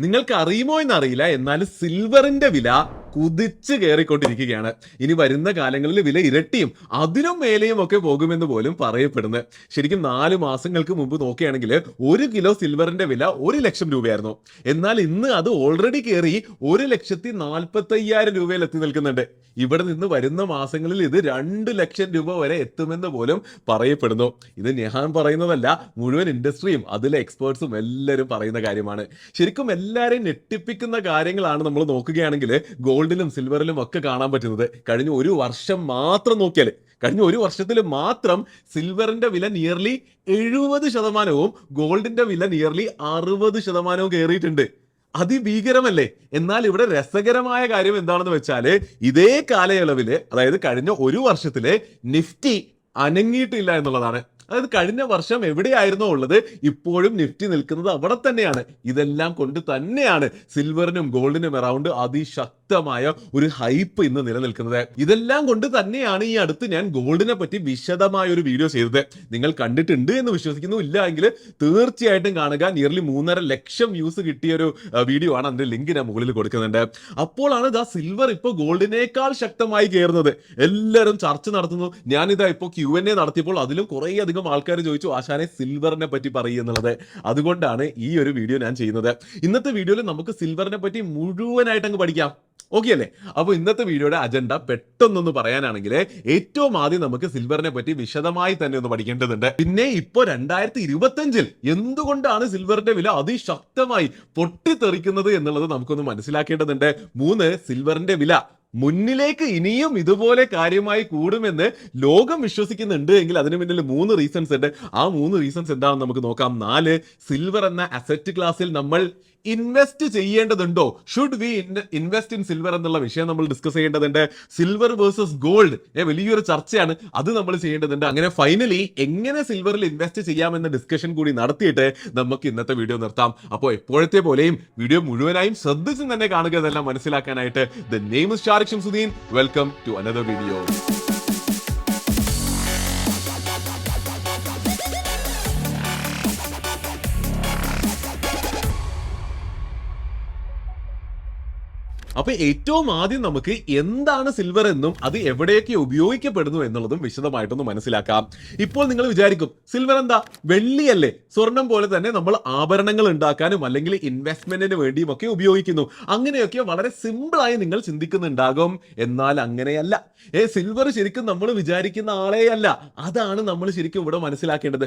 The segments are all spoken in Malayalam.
നിങ്ങൾക്ക് അറിയുമോ എന്നറിയില്ല, എന്നാൽ സിൽവറിന്റെ വില കുതിച്ച് കയറിക്കൊണ്ടിരിക്കുകയാണ്. ഇനി വരുന്ന കാലങ്ങളിൽ വില ഇരട്ടിയും അതിനും മേലെയും ഒക്കെ പോകുമെന്ന് പോലും പറയപ്പെടുന്നത്. ശരിക്കും 4 മാസങ്ങൾക്ക് മുമ്പ് നോക്കുകയാണെങ്കിൽ 1 കിലോ സിൽവറിന്റെ വില 1 ലക്ഷം രൂപയായിരുന്നു. എന്നാൽ ഇന്ന് അത് ഓൾറെഡി കയറി 1,45,000 രൂപയിൽ എത്തി നിൽക്കുന്നുണ്ട്. ഇവിടെ നിന്ന് വരുന്ന മാസങ്ങളിൽ ഇത് 2 ലക്ഷം രൂപ വരെ എത്തുമെന്ന് പോലും പറയപ്പെടുന്നു. ഇത് ഞാൻ പറയുന്നതല്ല, മുഴുവൻ ഇൻഡസ്ട്രിയും അതിലെ എക്സ്പേർട്സും എല്ലാവരും പറയുന്ന കാര്യമാണ്. ശരിക്കും എല്ലാവരെയും ഞെട്ടിപ്പിക്കുന്ന കാര്യങ്ങളാണ് നമ്മൾ നോക്കുകയാണെങ്കിൽ ഗോൾഡിലും സിൽവറിലും ഒക്കെ കാണാൻ പറ്റുന്നത്. കഴിഞ്ഞ ഒരു വർഷം മാത്രം നോക്കിയാൽ, കഴിഞ്ഞ ഒരു വർഷത്തിൽ മാത്രം സിൽവറിന്റെ വില നിയർലി 70%, ഗോൾഡിന്റെ വില നിയർലി 60% കയറിയിട്ടുണ്ട്. അതിഭീകരമല്ലേ? എന്നാൽ ഇവിടെ രസകരമായ കാര്യം എന്താണെന്ന് വെച്ചാൽ, ഇതേ കാലയളവില്, അതായത് കഴിഞ്ഞ ഒരു വർഷത്തില് നിഫ്റ്റി അനങ്ങിയിട്ടില്ല എന്നുള്ളതാണ്. അതായത് കഴിഞ്ഞ വർഷം എവിടെയായിരുന്നോ ഉള്ളത്, ഇപ്പോഴും നിഫ്റ്റി നിൽക്കുന്നത് അവിടെ തന്നെയാണ്. ഇതെല്ലാം കൊണ്ട് തന്നെയാണ് സിൽവറിനും ഗോൾഡിനും അറൗണ്ട് അതിശക്തമായ ഒരു ഹൈപ്പ് ഇന്ന് നിലനിൽക്കുന്നത്. ഇതെല്ലാം കൊണ്ട് തന്നെയാണ് ഈ അടുത്ത് ഞാൻ ഗോൾഡിനെ പറ്റി വിശദമായ ഒരു വീഡിയോ ചെയ്തത്. നിങ്ങൾ കണ്ടിട്ടുണ്ട് എന്ന് വിശ്വസിക്കുന്നു. ഇല്ല എങ്കിൽ തീർച്ചയായിട്ടും കാണുക. നിയർലി 3.5 ലക്ഷം വ്യൂസ് കിട്ടിയ ഒരു വീഡിയോ ആണ്. അതിന്റെ ലിങ്ക് ഞാൻ മുകളിൽ കൊടുക്കുന്നുണ്ട്. അപ്പോഴാണ് ഇതാ സിൽവർ ഇപ്പോൾ ഗോൾഡിനേക്കാൾ ശക്തമായി കയറുന്നത്. എല്ലാവരും ചർച്ച നടത്തുന്നു. ഞാനിതാ ഇപ്പോൾ Q&A നടത്തിയപ്പോൾ അതിലും കുറേയധികം ആൾക്കാർ ചോദിച്ചു, ആശാനെ സിൽവറിനെ പറ്റി പറയുക എന്നുള്ളത്. അതുകൊണ്ടാണ് ഈ ഒരു വീഡിയോ ഞാൻ ചെയ്യുന്നത്. ഇന്നത്തെ വീഡിയോയിൽ നമുക്ക് സിൽവറിനെ പറ്റി മുഴുവനായിട്ട് അങ്ങ് പഠിക്കാം. ഓക്കെ അല്ലേ? അപ്പോൾ ഇന്നത്തെ വീഡിയോയുടെ അജണ്ട പെട്ടെന്നൊന്ന് പറയാനാണെങ്കിൽ, ഏറ്റവും ആദ്യം നമുക്ക് സിൽവറിനെ പറ്റി വിശദമായി തന്നെ ഒന്ന് പഠിക്കേണ്ടതുണ്ട്. പിന്നെ ഇപ്പോൾ 2025 എന്തുകൊണ്ടാണ് സിൽവറിന്റെ വില അതിശക്തമായി പൊട്ടിത്തെറിക്കുന്നത് എന്നുള്ളത് നമുക്കൊന്ന് മനസ്സിലാക്കേണ്ടതുണ്ട്. 3, സിൽവറിന്റെ വില മുന്നിലേക്ക് ഇനിയും ഇതുപോലെ കാര്യമായി കൂടുമെന്ന് ലോകം വിശ്വസിക്കുന്നുണ്ട് എങ്കിൽ അതിന് പിന്നിൽ 3 റീസൺസ് ഉണ്ട്. ആ 3 റീസൺസ് എന്താണെന്ന് നമുക്ക് നോക്കാം. 4, സിൽവർ എന്ന അസറ്റ് ക്ലാസ്സിൽ നമ്മൾ ഇൻവെസ്റ്റ് ചെയ്യേണ്ടതുണ്ടോ? Should we invest in silver എന്നുള്ള വിഷയം നമ്മൾ ഡിസ്കസ് ചെയ്യേണ്ടതുണ്ട്. സിൽവർ വേഴ്സസ് ഗോൾഡ് വലിയൊരു ചർച്ചയാണ്, അത് നമ്മൾ ചെയ്യേണ്ടതുണ്ട്. അങ്ങനെ ഫൈനലി എങ്ങനെ സിൽവറിൽ ഇൻവെസ്റ്റ് ചെയ്യാമെന്ന ഡിസ്കഷൻ കൂടി നടത്തിയിട്ട് നമുക്ക് ഇന്നത്തെ വീഡിയോ നിർത്താം. അപ്പോൾ എപ്പോഴത്തെ പോലെയും വീഡിയോ മുഴുവനായും ശ്രദ്ധിച്ച് തന്നെ കാണുക, എന്നെല്ലാം മനസ്സിലാക്കാനായിട്ട്. The name is Shariq Shamsuddin. Welcome to another video. അപ്പൊ ഏറ്റവും ആദ്യം നമുക്ക് എന്താണ് സിൽവർ എന്നും അത് എവിടെയൊക്കെ ഉപയോഗിക്കപ്പെടുന്നു എന്നുള്ളതും വിശദമായിട്ടൊന്ന് മനസ്സിലാക്കാം. ഇപ്പോൾ നിങ്ങൾ വിചാരിക്കും, സിൽവർ എന്താ, വെള്ളിയല്ലേ? സ്വർണം പോലെ തന്നെ നമ്മൾ ആഭരണങ്ങൾ ഉണ്ടാക്കാനും അല്ലെങ്കിൽ ഇൻവെസ്റ്റ്മെന്റിന് വേണ്ടിയും ഒക്കെ ഉപയോഗിക്കുന്നു. അങ്ങനെയൊക്കെ വളരെ സിമ്പിളായി നിങ്ങൾ ചിന്തിക്കുന്നുണ്ടാകും. എന്നാൽ അങ്ങനെയല്ല. സിൽവർ ശരിക്കും നമ്മൾ വിചാരിക്കുന്ന ആളേ അല്ല. അതാണ് നമ്മൾ ശരിക്കും ഇവിടെ മനസ്സിലാക്കേണ്ടത്.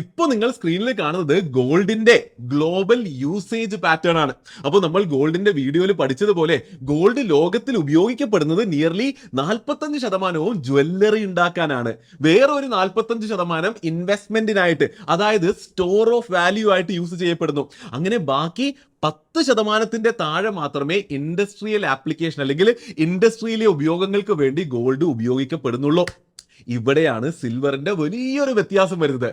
ഇപ്പൊ നിങ്ങൾ സ്ക്രീനിൽ കാണുന്നത് ഗോൾഡിന്റെ ഗ്ലോബൽ യൂസേജ് പാറ്റേൺ ആണ്. അപ്പോൾ നമ്മൾ ഗോൾഡിന്റെ വീഡിയോയിൽ പഠിച്ചതുപോലെ ഗോൾഡ് ലോകത്തിൽ ഉപയോഗിക്കപ്പെടുന്നത് നിയർലി 45% ജ്വല്ലറി ഉണ്ടാക്കാനാണ്. വേറെ ഒരു 45% ഇൻവെസ്റ്റ്മെന്റിനായിട്ട്, അതായത് സ്റ്റോർ ഓഫ് വാല്യൂ ആയിട്ട് യൂസ് ചെയ്യപ്പെടുന്നു. അങ്ങനെ ബാക്കി 10% താഴെ മാത്രമേ ഇൻഡസ്ട്രിയൽ ആപ്ലിക്കേഷൻ അല്ലെങ്കിൽ ഇൻഡസ്ട്രിയിലെ ഉപയോഗങ്ങൾക്ക് വേണ്ടി ഗോൾഡ് ഉപയോഗിക്കപ്പെടുന്നുള്ളൂ. ഇവിടെയാണ് സിൽവറിന്റെ വലിയൊരു വ്യത്യാസം വരുന്നത്.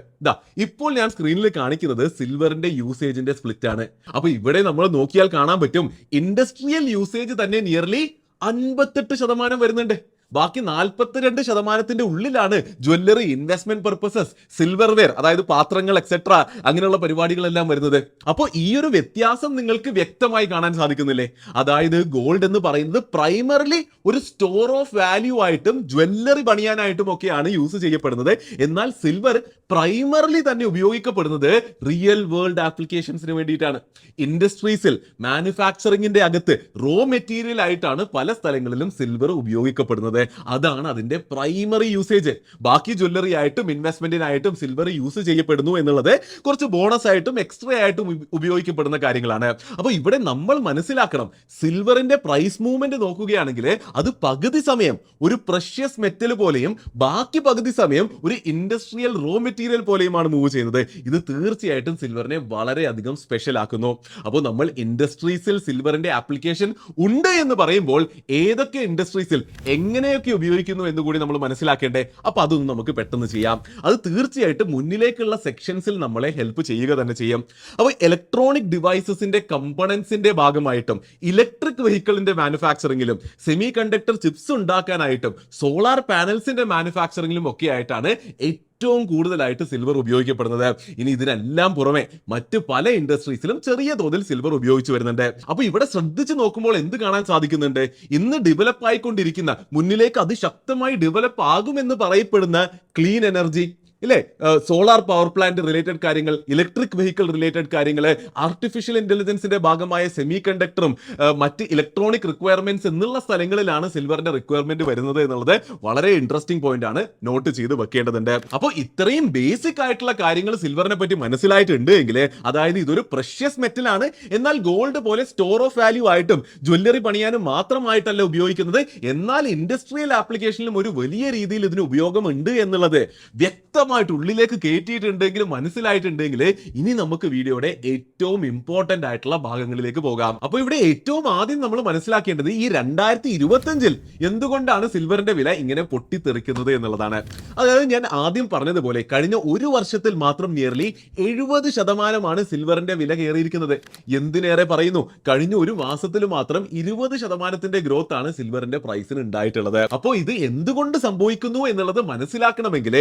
ഇപ്പോൾ ഞാൻ സ്ക്രീനിൽ കാണിക്കുന്നത് സിൽവറിന്റെ യൂസേജിന്റെ സ്പ്ലിറ്റ് ആണ്. അപ്പൊ ഇവിടെ നമ്മൾ നോക്കിയാൽ കാണാൻ പറ്റും, ഇൻഡസ്ട്രിയൽ യൂസേജ് തന്നെ നിയർലി 58% വരുന്നുണ്ട്. ബാക്കി 42% ഉള്ളിലാണ് jewellery, investment purposes, silver ware, അതായത് പാത്രങ്ങൾ എക്സെട്ര, അങ്ങനെയുള്ള പരിപാടികളെല്ലാം വരുന്നത്. അപ്പോൾ ഈ ഒരു വ്യത്യാസം നിങ്ങൾക്ക് വ്യക്തമായി കാണാൻ സാധിക്കുന്നില്ലേ? അതായത് ഗോൾഡ് എന്ന് പറയുന്നത് പ്രൈമറിലി ഒരു സ്റ്റോർ ഓഫ് വാല്യൂ ആയിട്ടും ജ്വല്ലറി പണിയാനായിട്ടും ഒക്കെയാണ് യൂസ് ചെയ്യപ്പെടുന്നത്. എന്നാൽ സിൽവർ പ്രൈമറിലി തന്നെ ഉപയോഗിക്കപ്പെടുന്നത് റിയൽ വേൾഡ് ആപ്ലിക്കേഷൻസിന് വേണ്ടിയിട്ടാണ്. ഇൻഡസ്ട്രീസിൽ, മാനുഫാക്ചറിംഗിന്റെ അകത്ത് റോ മെറ്റീരിയൽ ആയിട്ടാണ് പല സ്ഥലങ്ങളിലും സിൽവർ ഉപയോഗിക്കപ്പെടുന്നത്. അതാണ് അതിന്റെ പ്രൈമറി യൂസേജ്. ബാക്കി ജ്വല്ലറി ആയിട്ടും ഇൻവെസ്റ്റ്മെന്റിനായിട്ടും സിൽവർ യൂസ് ചെയ്യപ്പെടുന്നു എന്നുള്ളത് കുറച്ച് ബോണസ് ആയിട്ടും എക്സ്ട്രാ ആയിട്ടും ഉപയോഗിക്കപ്പെടുന്ന കാര്യങ്ങളാണ്. അപ്പൊ ഇവിടെ നമ്മൾ മനസ്സിലാക്കണം, സിൽവറിന്റെ പ്രൈസ് മൂവ്മെന്റ് നോക്കുകയാണെങ്കിൽ അത് പകുതി സമയം ഒരു പ്രഷ്യസ് മെറ്റൽ പോലെയും ബാക്കി പകുതി സമയം ഒരു ഇൻഡസ്ട്രിയൽ റോ മെറ്റീരിയൽ പോലെയുമാണ് മൂവ് ചെയ്യുന്നത്. ഇത് തീർച്ചയായിട്ടും സിൽവറിനെ വളരെയധികം സ്പെഷ്യൽ ആക്കുന്നു. അപ്പോൾ നമ്മൾ ഇൻഡസ്ട്രീസിൽ സിൽവറിന്റെ ആപ്ലിക്കേഷൻ ഉണ്ട് എന്ന് പറയുമ്പോൾ ഏതൊക്കെ ഇൻഡസ്ട്രീസിൽ എങ്ങനെയൊക്കെ ഉപയോഗിക്കുന്നു എന്ന് കൂടി നമ്മൾ മനസ്സിലാക്കേണ്ടേ? അപ്പൊ അതൊന്നും നമുക്ക് പെട്ടെന്ന് ചെയ്യാം. അത് തീർച്ചയായിട്ടും മുന്നിലേക്കുള്ള സെക്ഷൻസിൽ നമ്മളെ ഹെൽപ്പ് ചെയ്യുക തന്നെ ചെയ്യും. അപ്പോൾ ഇലക്ട്രോണിക് ഡിവൈസസിന്റെ കമ്പോണൻസിന്റെ ഭാഗമായിട്ടും ഇലക്ട്രിക് വെഹിക്കിളിന്റെ മാനുഫാക്ചറിംഗിലും സെമി കണ്ടക്ടർ ചിപ്സ് ഉണ്ടാക്കാനായിട്ടും സോളാർ പാനൽസിന്റെ മാനുഫാക്ചറിംഗിലും ഒക്കെ ആയിട്ടാണ് ഏറ്റവും കൂടുതലായിട്ട് സിൽവർ ഉപയോഗിക്കപ്പെടുന്നത്. ഇനി ഇതിനെല്ലാം പുറമെ മറ്റ് പല ഇൻഡസ്ട്രീസിലും ചെറിയ തോതിൽ സിൽവർ ഉപയോഗിച്ചു വരുന്നുണ്ട്. അപ്പൊ ഇവിടെ ശ്രദ്ധിച്ചു നോക്കുമ്പോൾ എന്ത് കാണാൻ സാധിക്കുന്നുണ്ട്? ഇന്ന് ഡെവലപ്പ് ആയിക്കൊണ്ടിരിക്കുന്ന, മുന്നിലേക്ക് അതിശക്തമായി ഡെവലപ്പ് ആകുമെന്ന് പറയപ്പെടുന്ന ക്ലീൻ എനർജി ഇല്ലേ, സോളാർ പവർ പ്ലാന്റ് റിലേറ്റഡ് കാര്യങ്ങൾ, ഇലക്ട്രിക് വെഹിക്കിൾ റിലേറ്റഡ് കാര്യങ്ങൾ, ആർട്ടിഫിഷ്യൽ ഇന്റലിജൻസിന്റെ ഭാഗമായ സെമി കണ്ടക്ടറും മറ്റ് ഇലക്ട്രോണിക് റിക്വയർമെന്റ്സ് എന്നുള്ള സ്ഥലങ്ങളിലാണ് സിൽവറിന്റെ റിക്വയർമെന്റ് വരുന്നത് എന്നുള്ളത് വളരെ ഇൻട്രസ്റ്റിംഗ് പോയിന്റ് ആണ്, നോട്ട് ചെയ്ത് വെക്കേണ്ടതുണ്ട്. അപ്പോൾ ഇത്രയും ബേസിക് ആയിട്ടുള്ള കാര്യങ്ങൾ സിൽവറിനെ പറ്റി മനസ്സിലായിട്ടുണ്ട് എങ്കിൽ, അതായത് ഇതൊരു പ്രഷ്യസ് മെറ്റൽ ആണ്, എന്നാൽ ഗോൾഡ് പോലെ സ്റ്റോർ ഓഫ് വാല്യൂ ആയിട്ടും ജ്വല്ലറി പണിയാനും മാത്രമായിട്ടല്ല ഉപയോഗിക്കുന്നത്, എന്നാൽ ഇൻഡസ്ട്രിയൽ ആപ്ലിക്കേഷനിലും ഒരു വലിയ രീതിയിൽ ഇതിന് ഉപയോഗമുണ്ട് എന്നുള്ളത് വ്യക്തമായി ഉള്ളിലേക്ക് കയറ്റിയിട്ടുണ്ടെങ്കിൽ, മനസ്സിലായിട്ടുണ്ടെങ്കിൽ, ഇനി നമുക്ക് വീഡിയോയുടെ ഏറ്റവും ഇമ്പോർട്ടന്റ് ആയിട്ടുള്ള ഭാഗങ്ങളിലേക്ക് പോകാം. അപ്പോൾ ഇവിടെ ഏറ്റവും ആദ്യം നമ്മൾ മനസ്സിലാക്കേണ്ടത് ഈ 2025 എന്തുകൊണ്ടാണ് സിൽവറിന്റെ വില ഇങ്ങനെ പൊട്ടിത്തെറിക്കുന്നത് എന്നുള്ളതാണ്. അതായത് ഞാൻ ആദ്യം പറഞ്ഞതുപോലെ കഴിഞ്ഞ ഒരു വർഷത്തിൽ മാത്രം നിയർലി 70% സിൽവറിന്റെ വില കയറിയിരിക്കുന്നത്. എന്തിനേറെ പറയുന്നു, കഴിഞ്ഞ ഒരു മാസത്തിൽ മാത്രം 20% ഗ്രോത്ത് ആണ് സിൽവറിന്റെ പ്രൈസിന് ഉണ്ടായിട്ടുള്ളത്. അപ്പോൾ ഇത് എന്തുകൊണ്ട് സംഭവിക്കുന്നു എന്നുള്ളത് മനസ്സിലാക്കണമെങ്കിൽ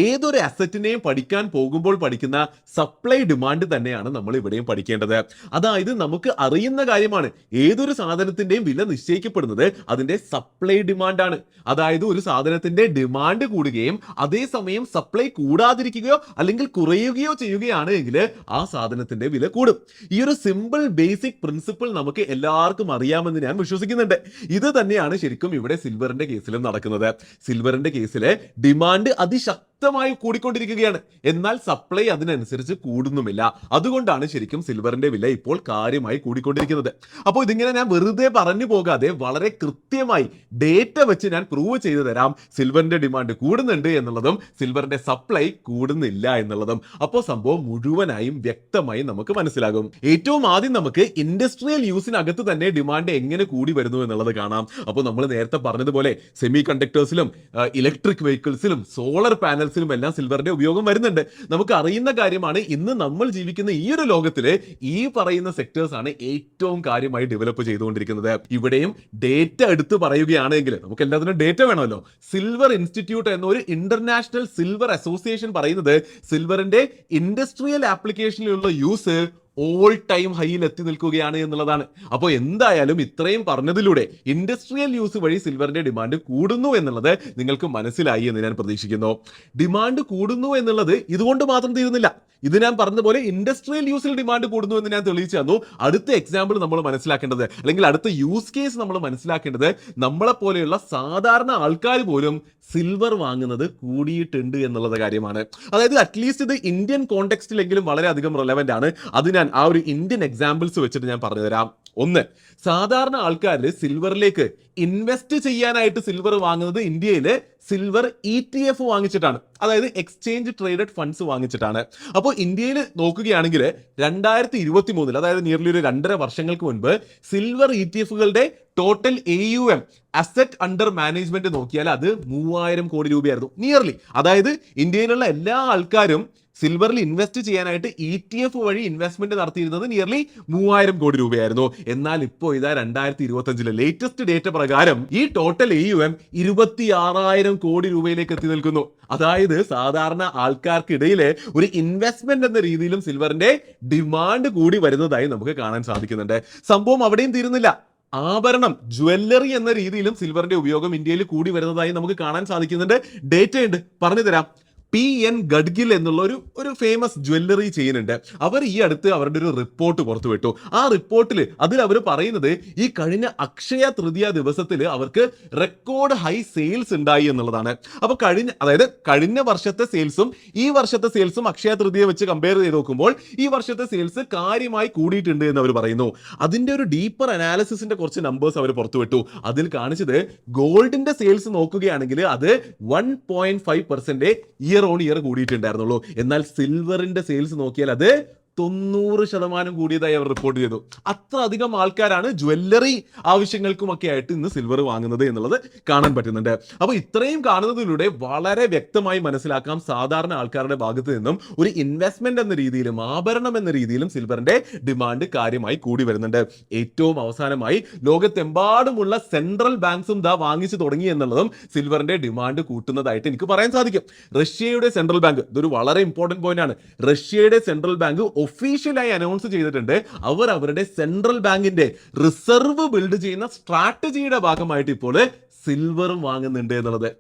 ഏതൊരു അസറ്റിനെയും പഠിക്കാൻ പോകുമ്പോൾ പഠിക്കുന്ന സപ്ലൈ ഡിമാൻഡ് തന്നെയാണ് നമ്മൾ ഇവിടെയും പഠിക്കേണ്ടത്. അതായത് നമുക്ക് അറിയുന്ന കാര്യമാണ്, ഏതൊരു സാധനത്തിന്റെയും വില നിശ്ചയിക്കപ്പെടുന്നത് അതിന്റെ സപ്ലൈ ഡിമാൻഡ് ആണ്. അതായത് ഒരു സാധനത്തിന്റെ ഡിമാൻഡ് കൂടുകയും അതേസമയം സപ്ലൈ കൂടാതിരിക്കുകയോ അല്ലെങ്കിൽ കുറയുകയോ ചെയ്യുകയാണ് എങ്കിൽ ആ സാധനത്തിന്റെ വില കൂടും. ഈ ഒരു സിമ്പിൾ ബേസിക് പ്രിൻസിപ്പിൾ നമുക്ക് എല്ലാവർക്കും അറിയാമെന്ന് ഞാൻ വിശ്വസിക്കുന്നുണ്ട്. ഇത് തന്നെയാണ് ശരിക്കും ഇവിടെ സിൽവറിന്റെ കേസിലും നടക്കുന്നത്. സിൽവറിന്റെ കേസിലെ ഡിമാൻഡ് അതിശക്തമായി കൂടിക്കൊണ്ടിരിക്കുകയാണ്, എന്നാൽ സപ്ലൈ അതിനനുസരിച്ച് കൂടുന്നുമില്ല. അതുകൊണ്ടാണ് ശരിക്കും സിൽവറിന്റെ വില ഇപ്പോൾ കാര്യമായി കൂടിക്കൊണ്ടിരിക്കുന്നത്. അപ്പോൾ ഇതിങ്ങനെ ഞാൻ വെറുതെ പറഞ്ഞു പോകാതെ വളരെ കൃത്യമായി ഡേറ്റ വെച്ച് ഞാൻ പ്രൂവ് ചെയ്തു തരാം, സിൽവറിന്റെ ഡിമാൻഡ് കൂടുന്നുണ്ട് എന്നുള്ളതും സിൽവറിന്റെ സപ്ലൈ കൂടുന്നില്ല എന്നുള്ളതും. അപ്പോൾ സംഭവം മുഴുവനായും വ്യക്തമായി നമുക്ക് മനസ്സിലാകും. ഏറ്റവും ആദ്യം നമുക്ക് ഇൻഡസ്ട്രിയൽ യൂസിനകത്ത് തന്നെ ഡിമാൻഡ് എങ്ങനെ കൂടി വരുന്നു എന്നുള്ളത് കാണാം. അപ്പോൾ നമ്മൾ നേരത്തെ പറഞ്ഞതുപോലെ സെമി കണ്ടക്ടേഴ്സിലും ഇലക്ട്രിക് വെഹിക്കിൾസിലും സോളർ പാനൽസിലും എല്ലാം സിൽവറിന്റെ ഉപയോഗം വരുന്നുണ്ട്. നമുക്ക് അറിയുന്ന കാര്യമാണ്, ഇന്ന് നമ്മൾ ജീവിക്കുന്ന ഈ ഒരു ലോകത്തില് ഈ പറയുന്ന സെക്ടേഴ്സ് ആണ് ഏറ്റവും കാര്യമായി ഡെവലപ്പ് ചെയ്തുകൊണ്ടിരിക്കുന്നത്. ഇവിടെയും ഡേറ്റ എടുത്ത് പറയുകയാണെങ്കിൽ, നമുക്ക് എല്ലാത്തിനും ഡേറ്റ വേണമല്ലോ. സിൽവർ ഇൻസ്റ്റിറ്റ്യൂട്ട് എന്ന ഒരു ഇന്റർനാഷണൽ സിൽവർ അസോസിയേഷൻ പറയുന്നത് സിൽവറിന്റെ ഇൻഡസ്ട്രിയൽ ആപ്ലിക്കേഷനിലുള്ള യൂസ് ഓൾ ടൈം ഹൈയിൽ എത്തി നിൽക്കുകയാണ് എന്നുള്ളതാണ്. അപ്പോൾ എന്തായാലും ഇത്രയും പറഞ്ഞതിലൂടെ ഇൻഡസ്ട്രിയൽ യൂസ് വഴി സിൽവറിന്റെ ഡിമാൻഡ് കൂടുന്നു എന്നുള്ളത് നിങ്ങൾക്ക് മനസ്സിലായി എന്ന് ഞാൻ പ്രതീക്ഷിക്കുന്നു. ഡിമാൻഡ് കൂടുന്നു എന്നുള്ളത് ഇതുകൊണ്ട് മാത്രം തീരുന്നില്ല. ഇത് ഞാൻ പറഞ്ഞതുപോലെ ഇൻഡസ്ട്രിയൽ യൂസിൽ ഡിമാൻഡ് കൂടുന്നു എന്ന് ഞാൻ തെളിയിച്ചു തന്നു. അടുത്ത എക്സാമ്പിൾ നമ്മൾ മനസ്സിലാക്കേണ്ടത്, അല്ലെങ്കിൽ അടുത്ത യൂസ് കേസ് നമ്മൾ മനസ്സിലാക്കേണ്ടത്, നമ്മളെ പോലെയുള്ള സാധാരണ ആൾക്കാർ പോലും സിൽവർ വാങ്ങുന്നത് കൂടിയിട്ടുണ്ട് എന്നുള്ളത് കാര്യമാണ്. അതായത് അറ്റ്ലീസ്റ്റ് ഇത് ഇന്ത്യൻ കോണ്ടെക്സ്റ്റിലെങ്കിലും വളരെയധികം റെലവെന്റ് ആണ്. അത് ഞാൻ ആ ഒരു ഇന്ത്യൻ എക്സാമ്പിൾസ് വെച്ചിട്ട് ഞാൻ പറഞ്ഞുതരാം. ഒന്ന്, സാധാരണ ആൾക്കാർ സിൽവറിലേക്ക് ഇൻവെസ്റ്റ് ചെയ്യാനായിട്ട് സിൽവർ വാങ്ങുന്നത് ഇന്ത്യയിൽ സിൽവർ ETF വാങ്ങിച്ചിട്ടാണ്, അതായത് എക്സ്ചേഞ്ച് ട്രേഡഡ് ഫണ്ട്സ് വാങ്ങിച്ചിട്ടാണ്. അപ്പോൾ ഇന്ത്യയിൽ നോക്കുകയാണെങ്കിൽ 2023, അതായത് നിയർലി ഒരു 2.5 വർഷങ്ങൾക്ക് മുൻപ് സിൽവർ ETFകളുടെ total AUM, asset under management നോക്കിയാൽ അത് 3000 കോടി രൂപയായിരുന്നു നിയർലി. അതായത് ഇന്ത്യയിലുള്ള എല്ലാ ആൾക്കാരും സിൽവറിൽ ഇൻവെസ്റ്റ് ചെയ്യാനായിട്ട് ETF വഴി ഇൻവെസ്റ്റ്മെന്റ് നടത്തിയിരുന്നത് നിയർലി 3000 കോടി രൂപയായിരുന്നു. എന്നാൽ ഇപ്പോൾ ഇതാ 2025 ലേറ്റസ്റ്റ് ഡേറ്റ പ്രകാരം ഈ ടോട്ടൽ AUM 26,000 കോടി രൂപയിലേക്ക് എത്തി നിൽക്കുന്നു. അതായത് സാധാരണ ആൾക്കാർക്കിടയിലെ ഒരു ഇൻവെസ്റ്റ്മെന്റ് എന്ന രീതിയിലും സിൽവറിന്റെ ഡിമാൻഡ് കൂടി വരുന്നതായി നമുക്ക് കാണാൻ സാധിക്കുന്നുണ്ട്. സംഭവം അവിടെയും തീരുന്നില്ല. ആഭരണം, ജ്വല്ലറി എന്ന രീതിയിലും സിൽവറിന്റെ ഉപയോഗം ഇന്ത്യയിൽ കൂടി വരുന്നതായി നമുക്ക് കാണാൻ സാധിക്കുന്നുണ്ട്. ഡേറ്റ ഉണ്ട്, പറഞ്ഞു തരാം. PN ഗഡ്ഗിൽ എന്നുള്ള ഒരു ഫേമസ് ജ്വല്ലറി ചെയിൻ ഉണ്ട്. അവർ ഈ അടുത്ത് അവരുടെ ഒരു റിപ്പോർട്ട് പുറത്തുവിട്ടു. ആ റിപ്പോർട്ടിൽ അവർ പറയുന്നത് ഈ കഴിഞ്ഞ അക്ഷയ തൃതീയ ദിവസത്തിൽ അവർക്ക് റെക്കോർഡ് ഹൈ സെയിൽസ് ഉണ്ടായി എന്നുള്ളതാണ്. അപ്പൊ കഴിഞ്ഞ വർഷത്തെ സെയിൽസും ഈ വർഷത്തെ സെയിൽസും അക്ഷയ തൃതീയ വെച്ച് കമ്പയർ ചെയ്ത് നോക്കുമ്പോൾ ഈ വർഷത്തെ സെയിൽസ് കാര്യമായി കൂടിയിട്ടുണ്ട് എന്ന് അവർ പറയുന്നു. അതിന്റെ ഒരു ഡീപ്പർ അനാലിസിസിന്റെ കുറച്ച് നമ്പേഴ്സ് അവർ പുറത്തുവിട്ടു. അതിൽ കാണിച്ചത് ഗോൾഡിന്റെ സെയിൽസ് നോക്കുകയാണെങ്കിൽ അത് 1.5% ഇയർ ഓൺ ഇയർ കൂടിയിട്ടുണ്ടായിരുന്നുള്ളൂ. എന്നാൽ സിൽവറിന്റെ സെയിൽസ് നോക്കിയാൽ അത് 90% കൂടിയതായി അവർ റിപ്പോർട്ട് ചെയ്തു. അത്ര അധികം ആൾക്കാരാണ് ജ്വല്ലറി ആവശ്യങ്ങൾക്കുമൊക്കെ ആയിട്ട് ഇന്ന് സിൽവർ വാങ്ങുന്നത് എന്നുള്ളത് കാണാൻ പറ്റുന്നുണ്ട്. അപ്പോൾ ഇത്രയും കാണുന്നതിലൂടെ വളരെ വ്യക്തമായി മനസ്സിലാക്കാം സാധാരണ ആൾക്കാരുടെ ഭാഗത്ത് നിന്നും ഒരു ഇൻവെസ്റ്റ്മെന്റ് എന്ന രീതിയിലും ആഭരണം എന്ന രീതിയിലും സിൽവറിന്റെ ഡിമാൻഡ് കാര്യമായി കൂടി വരുന്നുണ്ട്. ഏറ്റവും അവസാനമായി ലോകത്തെമ്പാടുമുള്ള സെൻട്രൽ ബാങ്ക്സും വാങ്ങിച്ചു തുടങ്ങി എന്നുള്ളതും സിൽവറിന്റെ ഡിമാൻഡ് കൂട്ടുന്നതായിട്ട് എനിക്ക് പറയാൻ സാധിക്കും. റഷ്യയുടെ സെൻട്രൽ ബാങ്ക്, ഇതൊരു വളരെ ഇമ്പോർട്ടന്റ് പോയിന്റ് ആണ്, റഷ്യയുടെ സെൻട്രൽ ബാങ്ക് ഒഫീഷ്യലായി അനൗൺസ് ചെയ്തിട്ടുണ്ട് അവർ അവരുടെ സെൻട്രൽ ബാങ്കിന്റെ റിസർവ് ബിൽഡ് ചെയ്യുന്ന സ്ട്രാറ്റജിയുടെ ഭാഗമായിട്ട് ഇപ്പോൾ സിൽവറും വാങ്ങുന്നുണ്ട് എന്നുള്ളത്.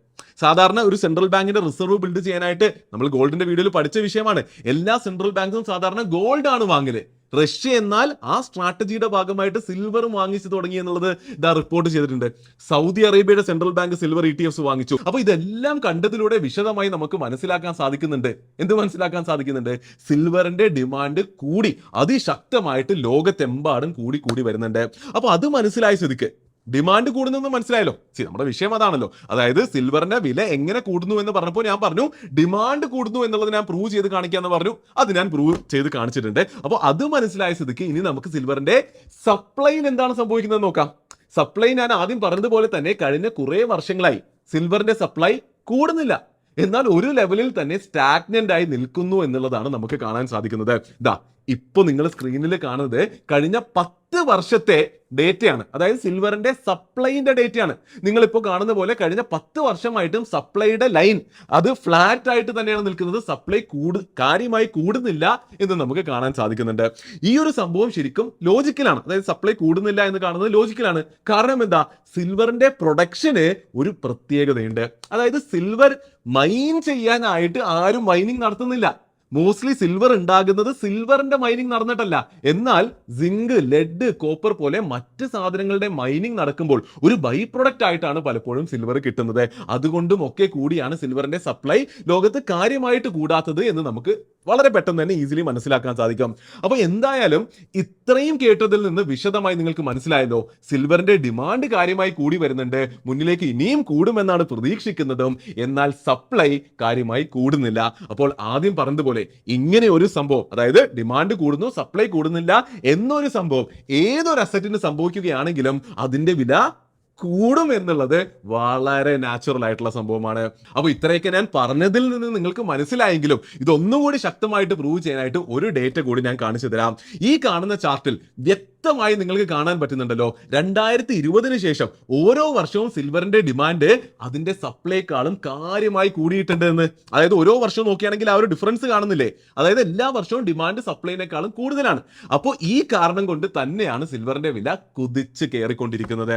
സാധാരണ ഒരു സെൻട്രൽ ബാങ്കിന്റെ റിസർവ് ബിൽഡ് ചെയ്യാനായിട്ട് നമ്മൾ ഗോൾഡിന്റെ വീഡിയോയിൽ പഠിച്ച വിഷയമാണ്. എല്ലാ സെൻട്രൽ ബാങ്കും സാധാരണ ഗോൾഡ് ആണ് വാങ്ങല്. റഷ്യ എന്നാൽ ആ സ്ട്രാറ്റജിയുടെ ഭാഗമായിട്ട് സിൽവറും വാങ്ങിച്ചു തുടങ്ങി എന്നുള്ളത് റിപ്പോർട്ട് ചെയ്തിട്ടുണ്ട്. സൗദി അറേബ്യയുടെ സെൻട്രൽ ബാങ്ക് സിൽവർ ETFs വാങ്ങിച്ചു. അപ്പൊ ഇതെല്ലാം കണ്ടതിലൂടെ വിശദമായി നമുക്ക് മനസ്സിലാക്കാൻ സാധിക്കുന്നുണ്ട്. എന്ത് മനസ്സിലാക്കാൻ സാധിക്കുന്നുണ്ട്? സിൽവറിന്റെ ഡിമാൻഡ് കൂടി അതിശക്തമായിട്ട് ലോകത്തെമ്പാടും കൂടി വരുന്നുണ്ട്. അപ്പൊ അത് മനസ്സിലായ സ്ഥിതിക്ക് ഡിമാൻഡ് കൂടുന്നെന്ന് മനസ്സിലായല്ലോ. നമ്മുടെ വിഷയം അതാണല്ലോ. അതായത് സിൽവറിന്റെ വില എങ്ങനെ കൂടുന്നു എന്ന് പറഞ്ഞപ്പോൾ ഞാൻ പറഞ്ഞു ഡിമാൻഡ് കൂടുന്നു എന്നുള്ളത് ഞാൻ പ്രൂവ് ചെയ്ത് കാണിക്കാന്ന് പറഞ്ഞു. അത് ഞാൻ പ്രൂവ് ചെയ്ത് കാണിച്ചിട്ടുണ്ട്. അപ്പോൾ അത് മനസ്സിലായ സ്ഥിതിക്ക് ഇനി നമുക്ക് സിൽവറിന്റെ സപ്ലൈയിൽ എന്താണ് സംഭവിക്കുന്നത് നോക്കാം. സപ്ലൈ ഞാൻ ആദ്യം പറഞ്ഞതുപോലെ തന്നെ കഴിഞ്ഞ കുറെ വർഷങ്ങളായി സിൽവറിന്റെ സപ്ലൈ കൂടുന്നില്ല, എന്നാൽ ഒരു ലെവലിൽ തന്നെ സ്റ്റാഗ്നന്റ് ആയി നിൽക്കുന്നു എന്നുള്ളതാണ് നമുക്ക് കാണാൻ സാധിക്കുന്നത്. ഇപ്പൊ നിങ്ങൾ സ്ക്രീനിൽ കാണുന്നത് കഴിഞ്ഞ 10 വർഷത്തെ ഡേറ്റയാണ്. അതായത് സിൽവറിന്റെ സപ്ലൈന്റെ ഡേറ്റയാണ്. നിങ്ങളിപ്പോൾ കാണുന്ന പോലെ കഴിഞ്ഞ 10 വർഷമായിട്ടും സപ്ലൈയുടെ ലൈൻ അത് ഫ്ലാറ്റ് ആയിട്ട് തന്നെയാണ് നിൽക്കുന്നത്. സപ്ലൈ കാര്യമായി കൂടുന്നില്ല എന്ന് നമുക്ക് കാണാൻ സാധിക്കുന്നുണ്ട്. ഈ ഒരു സംഭവം ശരിക്കും ലോജിക്കലാണ്. അതായത് സപ്ലൈ കൂടുന്നില്ല എന്ന് കാണുന്നത് ലോജിക്കലാണ്. കാരണം എന്താ? സിൽവറിന്റെ പ്രൊഡക്ഷന് ഒരു പ്രത്യേകതയുണ്ട്. അതായത് സിൽവർ മൈൻ ചെയ്യാനായിട്ട് ആരും മൈനിങ് നടത്തുന്നില്ല. മോസ്റ്റ്ലി സിൽവർ ഉണ്ടാകുന്നത് സിൽവറിന്റെ മൈനിങ് നടന്നിട്ടല്ല, എന്നാൽ സിങ്ക്, ലെഡ്, കോപ്പർ പോലെ മറ്റ് സാധനങ്ങളുടെ മൈനിങ് നടക്കുമ്പോൾ ഒരു ബൈ പ്രൊഡക്റ്റ് ആയിട്ടാണ് പലപ്പോഴും സിൽവർ കിട്ടുന്നത്. അതുകൊണ്ടും ഒക്കെ കൂടിയാണ് സിൽവറിന്റെ സപ്ലൈ ലോകത്ത് കാര്യമായിട്ട് കൂടാത്തത് എന്ന് നമുക്ക് വളരെ പെട്ടെന്ന് തന്നെ ഈസിലി മനസ്സിലാക്കാൻ സാധിക്കും. അപ്പൊ എന്തായാലും ഇത്രയും കേട്ടതിൽ നിന്ന് വിശദമായി നിങ്ങൾക്ക് മനസ്സിലായല്ലോ സിൽവറിന്റെ ഡിമാൻഡ് കാര്യമായി കൂടി വരുന്നുണ്ട്, മുന്നിലേക്ക് ഇനിയും കൂടുമെന്നാണ് പ്രതീക്ഷിക്കുന്നതും, എന്നാൽ സപ്ലൈ കാര്യമായി കൂടുന്നില്ല. അപ്പോൾ ആദ്യം പറഞ്ഞതുപോലെ ഇങ്ങനെ ഒരു സംഭവം, അതായത് ഡിമാൻഡ് കൂടുന്നു സപ്ലൈ കൂടുന്നില്ല എന്നൊരു സംഭവം ഏതൊരു അസറ്റിന് സംഭവിക്കുകയാണെങ്കിലും അതിന്റെ വില കൂടും എന്നുള്ളത് വളരെ നാച്ചുറൽ ആയിട്ടുള്ള സംഭവമാണ്. അപ്പോൾ ഇത്രയൊക്കെ ഞാൻ പറഞ്ഞതിൽ നിന്ന് നിങ്ങൾക്ക് മനസ്സിലായെങ്കിലും ഇതൊന്നും കൂടി ശക്തമായിട്ട് പ്രൂവ് ചെയ്യാനായിട്ട് ഒരു ഡേറ്റ കൂടി ഞാൻ കാണിച്ചു തരാം. ഈ കാണുന്ന ചാർട്ടിൽ വ്യക്തമായി നിങ്ങൾക്ക് കാണാൻ പറ്റുന്നുണ്ടല്ലോ 2020 ശേഷം ഓരോ വർഷവും സിൽവറിന്റെ ഡിമാൻഡ് അതിന്റെ സപ്ലൈക്കാളും കാര്യമായി കൂടിയിട്ടുണ്ട് എന്ന്. അതായത് ഓരോ വർഷവും നോക്കുകയാണെങ്കിൽ ആ ഒരു ഡിഫറൻസ് കാണുന്നില്ലേ? അതായത് എല്ലാ വർഷവും ഡിമാൻഡ് സപ്ലൈനേക്കാളും കൂടുതലാണ്. അപ്പോൾ ഈ കാരണം കൊണ്ട് തന്നെയാണ് സിൽവറിന്റെ വില കുതിച്ച് കയറിക്കൊണ്ടിരിക്കുന്നത്.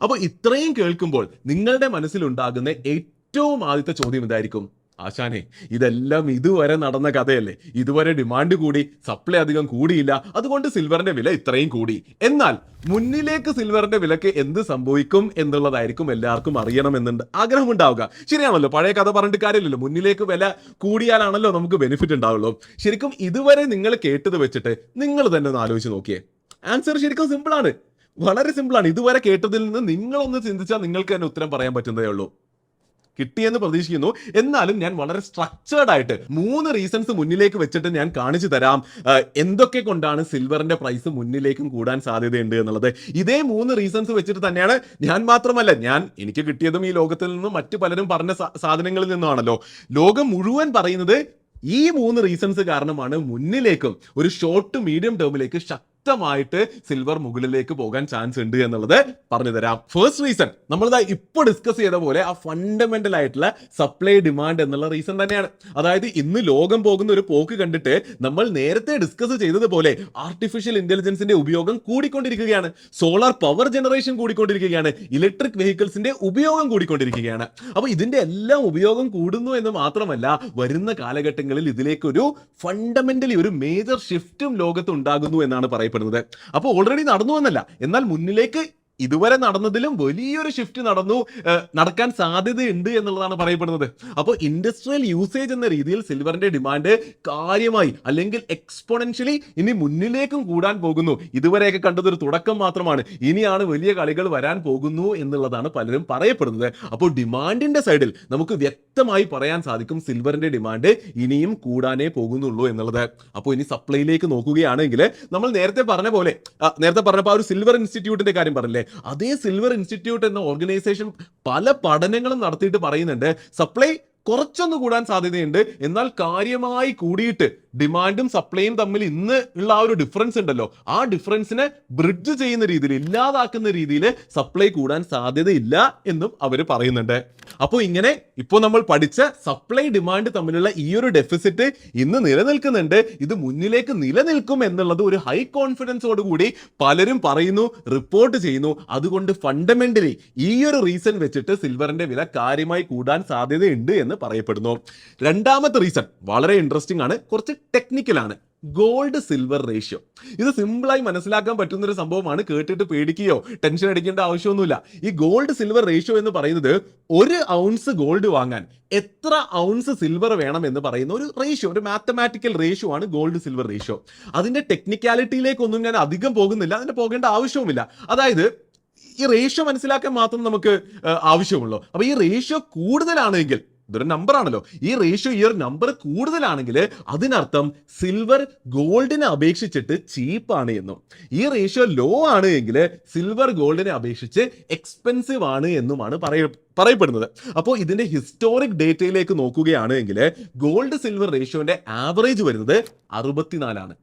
അപ്പോൾ ഇത്രയും കേൾക്കുമ്പോൾ നിങ്ങളുടെ മനസ്സിലുണ്ടാകുന്ന ഏറ്റവും ആദ്യത്തെ ചോദ്യം ഇതായിരിക്കും, ആശാനെ ഇതെല്ലാം ഇതുവരെ നടന്ന കഥയല്ലേ, ഇതുവരെ ഡിമാൻഡ് കൂടി സപ്ലൈ അധികം കൂടിയില്ല, അതുകൊണ്ട് സിൽവറിന്റെ വില ഇത്രയും കൂടി. എന്നാൽ മുന്നിലേക്ക് സിൽവറിന്റെ വിലക്ക് എന്ത് സംഭവിക്കും എന്നുള്ളതായിരിക്കും എല്ലാവർക്കും അറിയണമെന്നുണ്ട് ആഗ്രഹമുണ്ടാവുക. ശരിയാണല്ലോ, പഴയ കഥ പറഞ്ഞിട്ട് കാര്യമില്ലല്ലോ. മുന്നിലേക്ക് വില കൂടിയാലാണല്ലോ നമുക്ക് ബെനിഫിറ്റ് ഉണ്ടാവുള്ളൂ. ശരിക്കും ഇതുവരെ നിങ്ങൾ കേട്ടത് വെച്ചിട്ട് നിങ്ങൾ തന്നെ ഒന്ന് ആലോചിച്ച് നോക്കിയേ. ആൻസർ ശരിക്കും സിമ്പിളാണ്, വളരെ സിമ്പിളാണ്. ഇതുവരെ കേട്ടതിൽ നിന്ന് നിങ്ങളൊന്ന് ചിന്തിച്ചാൽ നിങ്ങൾക്ക് തന്നെ ഉത്തരം പറയാൻ പറ്റുന്നതേ ഉള്ളൂ. കിട്ടിയെന്ന് പ്രതീക്ഷിക്കുന്നു. എന്നാലും ഞാൻ വളരെ സ്ട്രക്ചേർഡ് ആയിട്ട് 3 റീസൺസ് മുന്നിലേക്ക് വെച്ചിട്ട് ഞാൻ കാണിച്ചു തരാം എന്തൊക്കെ കൊണ്ടാണ് സിൽവറിന്റെ പ്രൈസ് മുന്നിലേക്കും കൂടാൻ സാധ്യതയുണ്ട് എന്നുള്ളത്. ഇതേ 3 റീസൺസ് വെച്ചിട്ട് തന്നെയാണ് ഞാൻ മാത്രമല്ല, എനിക്ക് കിട്ടിയതും ഈ ലോകത്തിൽ നിന്നും മറ്റു പലരും പറഞ്ഞ സാധനങ്ങളിൽ നിന്നുമാണല്ലോ. ലോകം മുഴുവൻ പറയുന്നത് ഈ 3 റീസൺസ് കാരണമാണ് മുന്നിലേക്കും ഒരു ഷോർട്ട് ടു മീഡിയം ടേമിലേക്ക് ശക്തമായിട്ട് സിൽവർ മുകളിലേക്ക് പോകാൻ ചാൻസ് ഉണ്ട് എന്നുള്ളത് പറഞ്ഞു തരാം. ഫസ്റ്റ് റീസൺ നമ്മളിതാ ഇപ്പോൾ ഡിസ്കസ് ചെയ്ത പോലെ ആ ഫണ്ടമെന്റൽ ആയിട്ടുള്ള സപ്ലൈ ഡിമാൻഡ് എന്നുള്ള റീസൺ തന്നെയാണ്. അതായത് ഇന്ന് ലോകം പോകുന്ന ഒരു പോക്ക് കണ്ടിട്ട് നമ്മൾ നേരത്തെ ഡിസ്കസ് ചെയ്തതുപോലെ ആർട്ടിഫിഷ്യൽ ഇന്റലിജൻസിന്റെ ഉപയോഗം കൂടിക്കൊണ്ടിരിക്കുകയാണ്, സോളാർ പവർ ജനറേഷൻ കൂടിക്കൊണ്ടിരിക്കുകയാണ്, ഇലക്ട്രിക് വെഹിക്കിൾസിന്റെ ഉപയോഗം കൂടിക്കൊണ്ടിരിക്കുകയാണ്. അപ്പൊ ഇതിന്റെ എല്ലാം ഉപയോഗം കൂടുന്നു എന്ന് മാത്രമല്ല, വരുന്ന കാലഘട്ടങ്ങളിൽ ഇതിലേക്കൊരു ഫണ്ടമെന്റലി ഒരു മേജർ ഷിഫ്റ്റും ലോകത്ത് ഉണ്ടാകുന്നു എന്നാണ് പറയപ്പെടുന്നത്. അപ്പോൾ ഓൾറെഡി നടന്നു എന്നല്ല, എന്നാൽ മുന്നിലേക്ക് ഇതുവരെ നടന്നതിലും വലിയൊരു ഷിഫ്റ്റ് നടക്കാൻ സാധ്യതയുണ്ട് എന്നുള്ളതാണ് പറയപ്പെടുന്നത്. അപ്പോൾ ഇൻഡസ്ട്രിയൽ യൂസേജ് എന്ന രീതിയിൽ സിൽവറിന്റെ ഡിമാൻഡ് കാര്യമായി അല്ലെങ്കിൽ എക്സ്പോണൻഷ്യലി ഇനി മുന്നിലേക്കും കൂടാൻ പോകുന്നു. ഇതുവരെയൊക്കെ കണ്ടതൊരു തുടക്കം മാത്രമാണ്, ഇനിയാണ് വലിയ കളികൾ വരാൻ പോകുന്നു എന്നുള്ളതാണ് പലരും പറയപ്പെടുന്നത്. അപ്പോൾ ഡിമാൻഡിന്റെ സൈഡിൽ നമുക്ക് വ്യക്തമായി പറയാൻ സാധിക്കും സിൽവറിന്റെ ഡിമാൻഡ് ഇനിയും കൂടാനേ പോകുന്നുള്ളൂ എന്നുള്ളത്. അപ്പോൾ ഇനി സപ്ലൈയിലേക്ക് നോക്കുകയാണെങ്കിൽ നമ്മൾ നേരത്തെ പറഞ്ഞപ്പോൾ ആ ഒരു സിൽവർ ഇൻസ്റ്റിറ്റ്യൂട്ടിന്റെ കാര്യം പറഞ്ഞില്ലേ, അതേ സിൽവർ ഇൻസ്റ്റിറ്റ്യൂട്ട് എന്ന ഓർഗനൈസേഷൻ പല പഠനങ്ങളും നടത്തിയിട്ട് പറയുന്നുണ്ട് സപ്ലൈ കുറച്ചൊന്ന് കൂടാൻ സാധ്യതയുണ്ട്, എന്നാൽ കാര്യമായി കൂടിയിട്ട് ഡിമാൻഡും സപ്ലൈയും തമ്മിൽ ഇന്ന് ഉള്ള ആ ഒരു ഡിഫറൻസ് ഉണ്ടല്ലോ, ആ ഡിഫറൻസിനെ ബ്രിഡ്ജ് ചെയ്യുന്ന രീതിയിൽ, ഇല്ലാതാക്കുന്ന രീതിയിൽ സപ്ലൈ കൂടാൻ സാധ്യതയില്ല എന്നും അവർ പറയുന്നുണ്ട്. അപ്പോൾ ഇങ്ങനെ ഇപ്പോൾ നമ്മൾ പഠിച്ച സപ്ലൈ ഡിമാൻഡ് തമ്മിലുള്ള ഈ ഒരു ഡെഫിസിറ്റ് ഇന്ന് നിലനിൽക്കുന്നുണ്ട്. ഇത് മുന്നിലേക്ക് നിലനിൽക്കും എന്നുള്ളത് ഒരു ഹൈ കോൺഫിഡൻസോട് കൂടി പലരും പറയുന്നു, റിപ്പോർട്ട് ചെയ്യുന്നു. അതുകൊണ്ട് ഫണ്ടമെന്റലി ഈ ഒരു റീസൺ വെച്ചിട്ട് സിൽവറിന്റെ വില കാര്യമായി കൂടാൻ സാധ്യതയുണ്ട് എന്ന് പറയപ്പെടുന്നു. രണ്ടാമത്തെ റീസൺ വളരെ ഇൻട്രസ്റ്റിംഗ് ആണ്, കുറച്ച് ടെക്നിക്കൽ ആണ്. Gold silver ratio. ഇത് സിമ്പിളായി മനസ്സിലാക്കാൻ പറ്റുന്ന ഒരു സംഭവമാണ്, കേട്ടിട്ട് പേടിക്കുകയോ ടെൻഷൻ അടിക്കേണ്ട ആവശ്യമൊന്നുമില്ല. ഈ ഗോൾഡ് സിൽവർ റേഷ്യോ എന്ന് പറയുന്നത് 1 ഔൺസ് ഗോൾഡ് വാങ്ങാൻ എത്ര ഔൺസ് സിൽവർ വേണം എന്ന് പറയുന്ന ഒരു റേഷ്യോ, ഒരു മാത്തമാറ്റിക്കൽ റേഷ്യോ ആണ് ഗോൾഡ് സിൽവർ റേഷ്യോ. അതിന്റെ ടെക്നിക്കാലിറ്റിയിലേക്കൊന്നും ഞാൻ അധികം പോകുന്നില്ല, അതിന്റെ പോകേണ്ട ആവശ്യവുമില്ല. അതായത് ഈ റേഷ്യോ മനസ്സിലാക്കാൻ മാത്രം നമുക്ക് ആവശ്യമുള്ളൂ. അപ്പൊ ഈ റേഷ്യോ കൂടുതലാണെങ്കിൽ, ഇതൊരു നമ്പർ ആണല്ലോ, ഈ റേഷ്യോ ഈ ഒരു നമ്പർ കൂടുതലാണെങ്കിൽ അതിനർത്ഥം സിൽവർ ഗോൾഡിനെ അപേക്ഷിച്ചിട്ട് ചീപ്പാണ് എന്നും, ഈ റേഷ്യോ ലോ ആണ് എങ്കിൽ സിൽവർ ഗോൾഡിനെ അപേക്ഷിച്ച് എക്സ്പെൻസീവ് ആണ് എന്നുമാണ് പറയപ്പെടുന്നത്. അപ്പോൾ ഇതിന്റെ ഹിസ്റ്റോറിക് ഡേറ്റയിലേക്ക് നോക്കുകയാണെങ്കിൽ ഗോൾഡ് സിൽവർ റേഷ്യോന്റെ ആവറേജ് വരുന്നത് 64 ആണ്.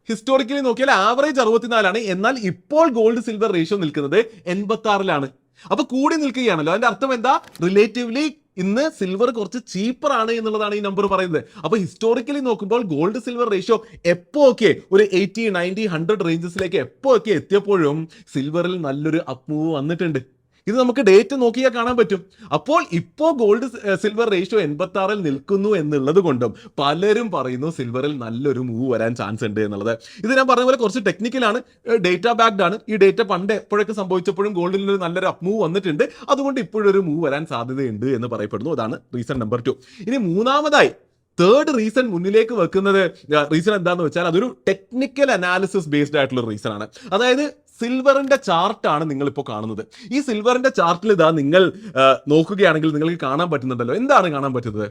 ഹിസ്റ്റോറിക്കലി നോക്കിയാൽ ആവറേജ് 64 ആണ്. എന്നാൽ ഇപ്പോൾ ഗോൾഡ് സിൽവർ റേഷ്യോ നിൽക്കുന്നത് 86 അപ്പൊ കൂടി നിൽക്കുകയാണല്ലോ. അതിന്റെ അർത്ഥം എന്താ? റിലേറ്റീവ്ലി ഇന്ന് സിൽവർ കുറച്ച് ചീപ്പർ ആണ് എന്നുള്ളതാണ് ഈ നമ്പർ പറയുന്നത്. അപ്പൊ ഹിസ്റ്റോറിക്കലി നോക്കുമ്പോൾ ഗോൾഡ് സിൽവർ റേഷ്യോ എപ്പോ ഒക്കെ ഒരു 80, 90, 100 റേഞ്ചസിലേക്ക് എപ്പോ ഒക്കെ എത്തിയപ്പോഴും സിൽവറിൽ നല്ലൊരു അപ്പ് മൂവ് വന്നിട്ടുണ്ട്. ഇത് നമുക്ക് ഡേറ്റ് നോക്കിയാൽ കാണാൻ പറ്റും. അപ്പോൾ ഇപ്പോൾ ഗോൾഡ് സിൽവർ റേഷ്യോ 86 നിൽക്കുന്നു എന്നുള്ളത് കൊണ്ടും പലരും പറയുന്നു സിൽവറിൽ നല്ലൊരു മൂവ് വരാൻ ചാൻസ് ഉണ്ട് എന്നുള്ളത്. ഇത് ഞാൻ പറഞ്ഞ പോലെ കുറച്ച് ടെക്നിക്കലാണ്, ഡേറ്റ ബാക്ക്ഡ് ആണ്. ഈ ഡേറ്റ പണ്ട് എപ്പോഴൊക്കെ സംഭവിച്ചപ്പോഴും ഗോൾഡിൽ ഒരു നല്ലൊരു അപ്പ് മൂവ് വന്നിട്ടുണ്ട്, അതുകൊണ്ട് ഇപ്പോഴൊരു മൂവ് വരാൻ സാധ്യതയുണ്ട് എന്ന് പറയപ്പെടുന്നു. അതാണ് റീസൺ നമ്പർ 2. ഇനി മൂന്നാമതായി തേർഡ് റീസൺ മുന്നിലേക്ക് വെക്കുന്നത് റീസൺ എന്താണെന്ന് വെച്ചാൽ അതൊരു ടെക്നിക്കൽ അനാലിസിസ് ബേസ്ഡ് ആയിട്ടുള്ള റീസൺ ആണ്. അതായത് സിൽവറിന്റെ ചാർട്ടാണ് നിങ്ങൾ ഇപ്പോൾ കാണുന്നത്. ഈ സിൽവറിന്റെ ചാർട്ടിൽ ഇതാ നിങ്ങൾ നോക്കുകയാണെങ്കിൽ നിങ്ങൾക്ക് കാണാൻ പറ്റുന്നുണ്ടല്ലോ. എന്താണ് കാണാൻ പറ്റുന്നത്?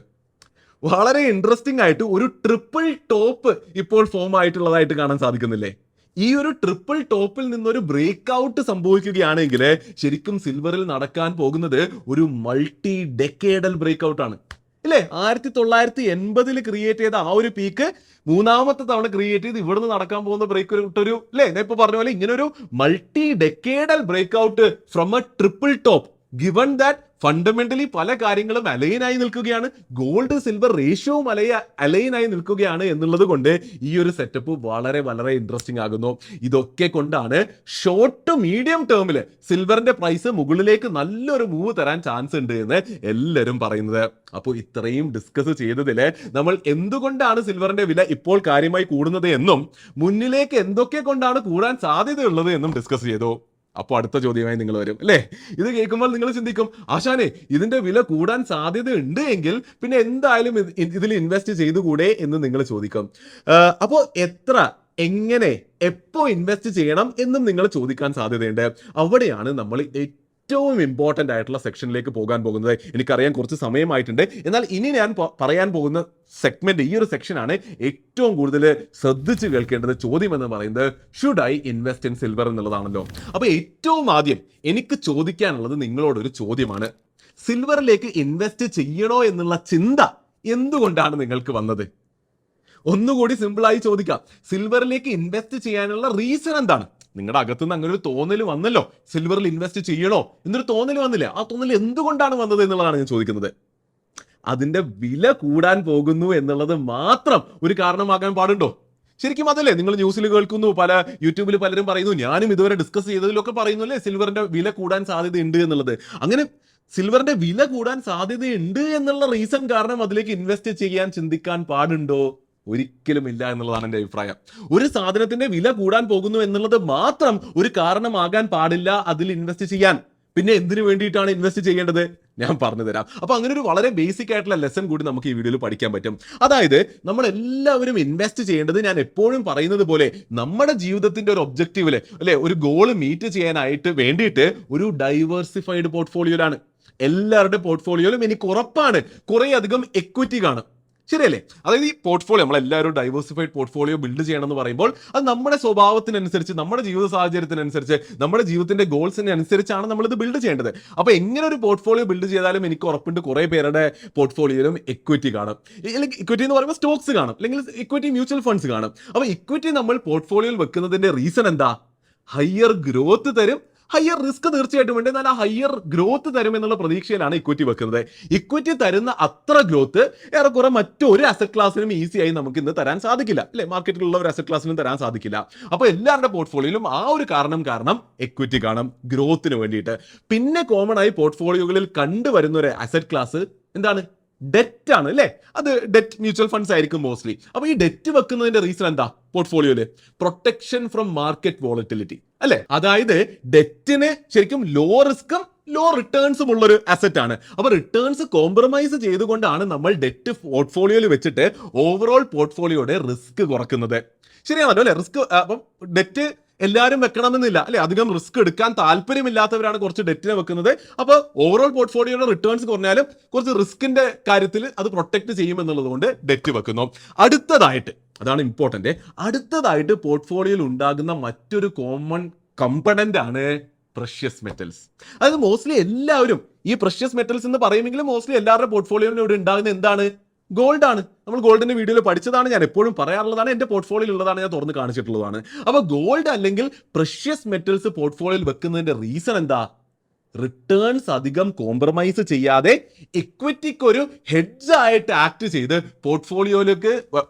വളരെ ഇൻട്രസ്റ്റിംഗ് ആയിട്ട് ഒരു ട്രിപ്പിൾ ടോപ്പ് ഇപ്പോൾ ഫോം ആയിട്ടുള്ളതായിട്ട് കാണാൻ സാധിക്കുന്നില്ലേ? ഈ ഒരു ട്രിപ്പിൾ ടോപ്പിൽ നിന്നൊരു ബ്രേക്ക് ഔട്ട് സംഭവിക്കുകയാണെങ്കിൽ ശരിക്കും സിൽവറിൽ നടക്കാൻ പോകുന്നത് ഒരു മൾട്ടി ഡെക്കേഡൽ ബ്രേക്ക് ഔട്ട് ആണ്, ഇല്ലേ? 1980 ക്രിയേറ്റ് ചെയ്ത ആ ഒരു പീക്ക് മൂന്നാമത്തെ തവണ ക്രിയേറ്റ് ചെയ്ത് ഇവിടുന്ന് നടക്കാൻ പോകുന്ന ബ്രേക്ക് ഔട്ട് ഒരു, അല്ലേ, ഞാൻ ഇപ്പൊ പറഞ്ഞ പോലെ ഇങ്ങനെ ഒരു multi decadal break out from a triple top, given that fundamentally പല കാര്യങ്ങളും അലൈനായി നിൽക്കുകയാണ്, ഗോൾഡ് സിൽവർ റേഷ്യോവും അലൈനായി നിൽക്കുകയാണ് എന്നുള്ളത് കൊണ്ട് ഈ ഒരു സെറ്റപ്പ് വളരെ വളരെ ഇൻട്രസ്റ്റിംഗ് ആകുന്നു. ഇതൊക്കെ കൊണ്ടാണ് ഷോർട്ട് ടു മീഡിയം ടേമിൽ സിൽവറിന്റെ പ്രൈസ് മുകളിലേക്ക് നല്ലൊരു മൂവ് തരാൻ ചാൻസ് ഉണ്ട് എന്ന് എല്ലാവരും പറയുന്നത്. അപ്പോൾ ഇത്രയും ഡിസ്കസ് ചെയ്തതിൽ നമ്മൾ എന്തുകൊണ്ടാണ് സിൽവറിന്റെ വില ഇപ്പോൾ കാര്യമായി കൂടുന്നത് എന്നും മുന്നിലേക്ക് എന്തൊക്കെ കൊണ്ടാണ് കൂടാൻ സാധ്യതയുള്ളത് എന്നും ഡിസ്കസ് ചെയ്തു. അപ്പോൾ അടുത്ത ചോദ്യമായി നിങ്ങൾ വരും, അല്ലേ? ഇത് കേൾക്കുമ്പോൾ നിങ്ങൾ ചിന്തിക്കും, ആശാനെ ഇതിന്റെ വില കൂടാൻ സാധ്യത ഉണ്ട് എങ്കിൽ പിന്നെ എന്തായാലും ഇതിൽ ഇൻവെസ്റ്റ് ചെയ്തുകൂടെ എന്ന് നിങ്ങൾ ചോദിക്കും. അപ്പോൾ എത്ര, എങ്ങനെ, എപ്പോ ഇൻവെസ്റ്റ് ചെയ്യണം എന്നും നിങ്ങൾ ചോദിക്കാൻ സാധ്യതയുണ്ട്. അവിടെയാണ് നമ്മൾ ഏറ്റവും ഇമ്പോർട്ടൻ്റ് ആയിട്ടുള്ള സെക്ഷനിലേക്ക് പോകാൻ പോകുന്നത്. എനിക്കറിയാൻ കുറച്ച് സമയമായിട്ടുണ്ട്, എന്നാൽ ഇനി ഞാൻ പറയാൻ പോകുന്ന സെഗ്മെന്റ്, ഈ ഒരു സെക്ഷനാണ് ഏറ്റവും കൂടുതൽ ശ്രദ്ധിച്ച് കേൾക്കേണ്ടത്. ചോദ്യം എന്ന് പറയുന്നത് should I invest in silver എന്നുള്ളതാണല്ലോ. അപ്പൊ ഏറ്റവും ആദ്യം എനിക്ക് ചോദിക്കാനുള്ളത് നിങ്ങളോടൊരു ചോദ്യമാണ്. സിൽവറിലേക്ക് ഇൻവെസ്റ്റ് ചെയ്യണോ എന്നുള്ള ചിന്ത എന്തുകൊണ്ടാണ് നിങ്ങൾക്ക് വന്നത്? ഒന്നുകൂടി സിമ്പിളായി ചോദിക്കാം, സിൽവറിലേക്ക് ഇൻവെസ്റ്റ് ചെയ്യാനുള്ള റീസൺ എന്താണ്? നിങ്ങളുടെ അകത്തുനിന്ന് അങ്ങനെ ഒരു തോന്നൽ വന്നല്ലോ, സിൽവറിൽ ഇൻവെസ്റ്റ് ചെയ്യണോ എന്നൊരു തോന്നൽ വന്നില്ലേ? ആ തോന്നൽ എന്തുകൊണ്ടാണ് വന്നത് എന്നുള്ളതാണ് ഞാൻ ചോദിക്കുന്നത്. അതിന്റെ വില കൂടാൻ പോകുന്നു എന്നുള്ളത് മാത്രം ഒരു കാരണമാകാൻ പാടുണ്ടോ? ശരിക്കും അതല്ലേ നിങ്ങൾ ന്യൂസിൽ കേൾക്കുന്നു, പല യൂട്യൂബിൽ പലരും പറയുന്നു, ഞാനും ഇതുവരെ ഡിസ്കസ് ചെയ്തതിലൊക്കെ പറയുന്നു അല്ലേ, സിൽവറിന്റെ വില കൂടാൻ സാധ്യതയുണ്ട് എന്നുള്ളത്. അങ്ങനെ സിൽവറിന്റെ വില കൂടാൻ സാധ്യതയുണ്ട് എന്നുള്ള റീസൺ കാരണം അതിലേക്ക് ഇൻവെസ്റ്റ് ചെയ്യാൻ ചിന്തിക്കാൻ പാടുണ്ടോ? ഒരിക്കലും ഇല്ല എന്നുള്ളതാണ് എൻ്റെ അഭിപ്രായം. ഒരു സാധനത്തിന്റെ വില കൂടാൻ പോകുന്നു എന്നുള്ളത് മാത്രം ഒരു കാരണമാകാൻ പാടില്ല അതിൽ ഇൻവെസ്റ്റ് ചെയ്യാൻ. പിന്നെ എന്തിനു വേണ്ടിയിട്ടാണ് ഇൻവെസ്റ്റ് ചെയ്യേണ്ടത് ഞാൻ പറഞ്ഞു തരാം. അപ്പൊ അങ്ങനെ ഒരു വളരെ ബേസിക് ആയിട്ടുള്ള ലെസൺ കൂടി നമുക്ക് ഈ വീഡിയോയിൽ പഠിക്കാൻ പറ്റും. അതായത് നമ്മൾ എല്ലാവരും ഇൻവെസ്റ്റ് ചെയ്യേണ്ടത്, ഞാൻ എപ്പോഴും പറയുന്നത് പോലെ, നമ്മുടെ ജീവിതത്തിന്റെ ഒരു ഒബ്ജക്റ്റീവില് അല്ലെ, ഒരു ഗോള് മീറ്റ് ചെയ്യാനായിട്ട് വേണ്ടിയിട്ട് ഒരു ഡൈവേഴ്സിഫൈഡ് പോർട്ട്ഫോളിയോയിലാണ്. എല്ലാവരുടെ പോർട്ട്ഫോളിയോയിലും എനിക്ക് ഉറപ്പാണ് കുറെ അധികം എക്വിറ്റി കാണും. ശരിയല്ലേ? അതായത് ഈ പോർട്ട്ഫോളിയോ, നമ്മളെല്ലാവരും ഡൈവേഴ്സിഫൈഡ് പോർട്ട്ഫോളിയോ ബിൽഡ് ചെയ്യണം എന്ന് പറയുമ്പോൾ അത് നമ്മുടെ സ്വഭാവത്തിനനുസരിച്ച്, നമ്മുടെ ജീവിത സാഹചര്യത്തിനനുസരിച്ച്, നമ്മുടെ ജീവിതത്തിന്റെ ഗോൾസിന് അനുസരിച്ചാണ് നമ്മളിത് ബിൽഡ് ചെയ്യേണ്ടത്. അപ്പൊ എങ്ങനെ ഒരു പോർട്ട്ഫോളിയോ ബിൽഡ് ചെയ്താലും എനിക്ക് ഉറപ്പുണ്ട് കുറെ പേരുടെ പോർട്ട്ഫോളിയോയിലും എക്വിറ്റി കാണും. അല്ലെങ്കിൽ ഇക്വിറ്റി എന്ന് പറയുമ്പോൾ സ്റ്റോക്സ് കാണും, അല്ലെങ്കിൽ ഇക്വിറ്റി മ്യൂച്വൽ ഫണ്ട്സ് കാണും. അപ്പൊ ഇക്വിറ്റി നമ്മൾ പോർട്ട്ഫോളിയോയിൽ വെക്കുന്നതിന്റെ റീസൺ എന്താ? ഹയർ ഗ്രോത്ത് തരും, ഹയർ റിസ്ക് തീർച്ചയായിട്ടും ഉണ്ട്, എന്നാൽ ആ ഹയർ ഗ്രോത്ത് തരും എന്നുള്ള പ്രതീക്ഷയിലാണ് ഇക്വിറ്റി വെക്കുന്നത്. ഇക്വിറ്റി തരുന്ന അത്ര ഗ്രോത്ത് ഏറെക്കുറെ മറ്റൊരു അസറ്റ് ക്ലാസ്സിനും ഈസി ആയി നമുക്ക് ഇന്ന് തരാൻ സാധിക്കില്ല, അല്ലെ? മാർക്കറ്റിലുള്ള ഒരു അസറ്റ് ക്ലാസ്സിനും തരാൻ സാധിക്കില്ല. അപ്പൊ എല്ലാവരുടെ പോർട്ട്ഫോളിയോയിലും ആ ഒരു കാരണം എക്വിറ്റി കാണും ഗ്രോത്തിന് വേണ്ടിയിട്ട്. പിന്നെ കോമൺ ആയി പോർട്ട്ഫോളിയോകളിൽ കണ്ടുവരുന്ന ഒരു അസറ്റ് ക്ലാസ് എന്താണ്? ഡെറ്റ് ആണ്, അല്ലെ? അത് ഡെറ്റ് മ്യൂച്വൽ ഫണ്ട്സ് ആയിരിക്കും മോസ്റ്റ്ലി. അപ്പൊ ഈ ഡെറ്റ് വെക്കുന്നതിന്റെ റീസൺ എന്താ? പോർട്ട്ഫോളിയോയില് പ്രൊട്ടക്ഷൻ ഫ്രം മാർക്കറ്റ് വോളറ്റിലിറ്റി, അല്ലെ? അതായത് ഡെറ്റിന് ശരിക്കും ലോ റിസ്ക്കും ലോ റിട്ടേൺസും ഉള്ളൊരു അസറ്റ് ആണ്. അപ്പൊ റിട്ടേൺസ് കോംപ്രമൈസ് ചെയ്തുകൊണ്ടാണ് നമ്മൾ ഡെറ്റ് പോർട്ട്ഫോളിയോയിൽ വെച്ചിട്ട് ഓവറോൾ പോർട്ട്ഫോളിയോയുടെ റിസ്ക് കുറക്കുന്നത്. ശരിയാണല്ലോ, അല്ലെ? റിസ്ക്, അപ്പം ഡെറ്റ് എല്ലാവരും വെക്കണമെന്നില്ല, അല്ലെ? അധികം റിസ്ക് എടുക്കാൻ താല്പര്യമില്ലാത്തവരാണ് കുറച്ച് ഡെറ്റിനെ വെക്കുന്നത്. അപ്പോൾ ഓവറോൾ പോർട്ട്ഫോളിയോയുടെ റിട്ടേൺസ് കുറഞ്ഞാലും കുറച്ച് റിസ്കിന്റെ കാര്യത്തിൽ അത് പ്രൊട്ടക്ട് ചെയ്യുമെന്നുള്ളത് കൊണ്ട് ഡെറ്റ് വെക്കുന്നു. അടുത്തതായിട്ട്, അതാണ് ഇമ്പോർട്ടന്റ്, അടുത്തതായിട്ട് പോർട്ട്ഫോളിയോയിൽ ഉണ്ടാകുന്ന മറ്റൊരു കോമൺ കമ്പണന്റ് ആണ് പ്രഷ്യസ് മെറ്റൽസ്. അതായത് മോസ്റ്റ്ലി എല്ലാവരും ഈ പ്രഷ്യസ് മെറ്റൽസ് എന്ന് പറയുമെങ്കിലും മോസ്റ്റ്ലി എല്ലാവരുടെ പോർട്ട്ഫോളിയോയിലും ഇവിടെ ഉണ്ടാകുന്ന എന്താണ്? ഗോൾഡ് ആണ്. നമ്മൾ ഗോൾഡിന്റെ വീഡിയോയിൽ പഠിച്ചതാണ്, ഞാൻ എപ്പോഴും പറയാറുള്ളതാണ്, എന്റെ പോർട്ട്ഫോളിയോയിൽ ഉള്ളതാണ്, ഞാൻ തുറന്ന് കാണിച്ചിട്ടുള്ളതാണ്. അപ്പൊ ഗോൾഡ് അല്ലെങ്കിൽ പ്രഷ്യസ് മെറ്റൽസ് പോർട്ട്ഫോളിയോയിൽ വെക്കുന്നതിന്റെ റീസൺ എന്താ? റിട്ടേൺസ് അധികം കോംപ്രമൈസ് ചെയ്യാതെ ഇക്വിറ്റിക്ക് ഒരു ഹെഡ്ജ് ആയിട്ട് ആക്ട് ചെയ്ത്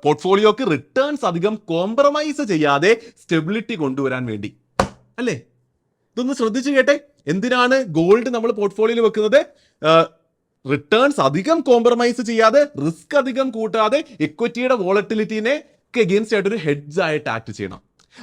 പോർട്ട്ഫോളിയോക്ക് റിട്ടേൺസ് അധികം കോംപ്രമൈസ് ചെയ്യാതെ സ്റ്റെബിലിറ്റി കൊണ്ടുവരാൻ വേണ്ടി, അല്ലേ? ഇതൊന്ന് ശ്രദ്ധിച്ചു കേട്ടെ. എന്തിനാണ് ഗോൾഡ് നമ്മൾ പോർട്ട്ഫോളിയോയിൽ വെക്കുന്നത്? റിട്ടേൺസ് അധികം കോംപ്രമൈസ് ചെയ്യാതെ, റിസ്ക് അധികം കൂട്ടാതെ, ഇക്വിറ്റിയുടെ വോളറ്റിലിറ്റിനെ എഗെയിൻസ്റ്റ് ആയിട്ട് ഒരു ഹെഡ്ജ് ആയിട്ട് ആക്ട് ചെയ്യണം.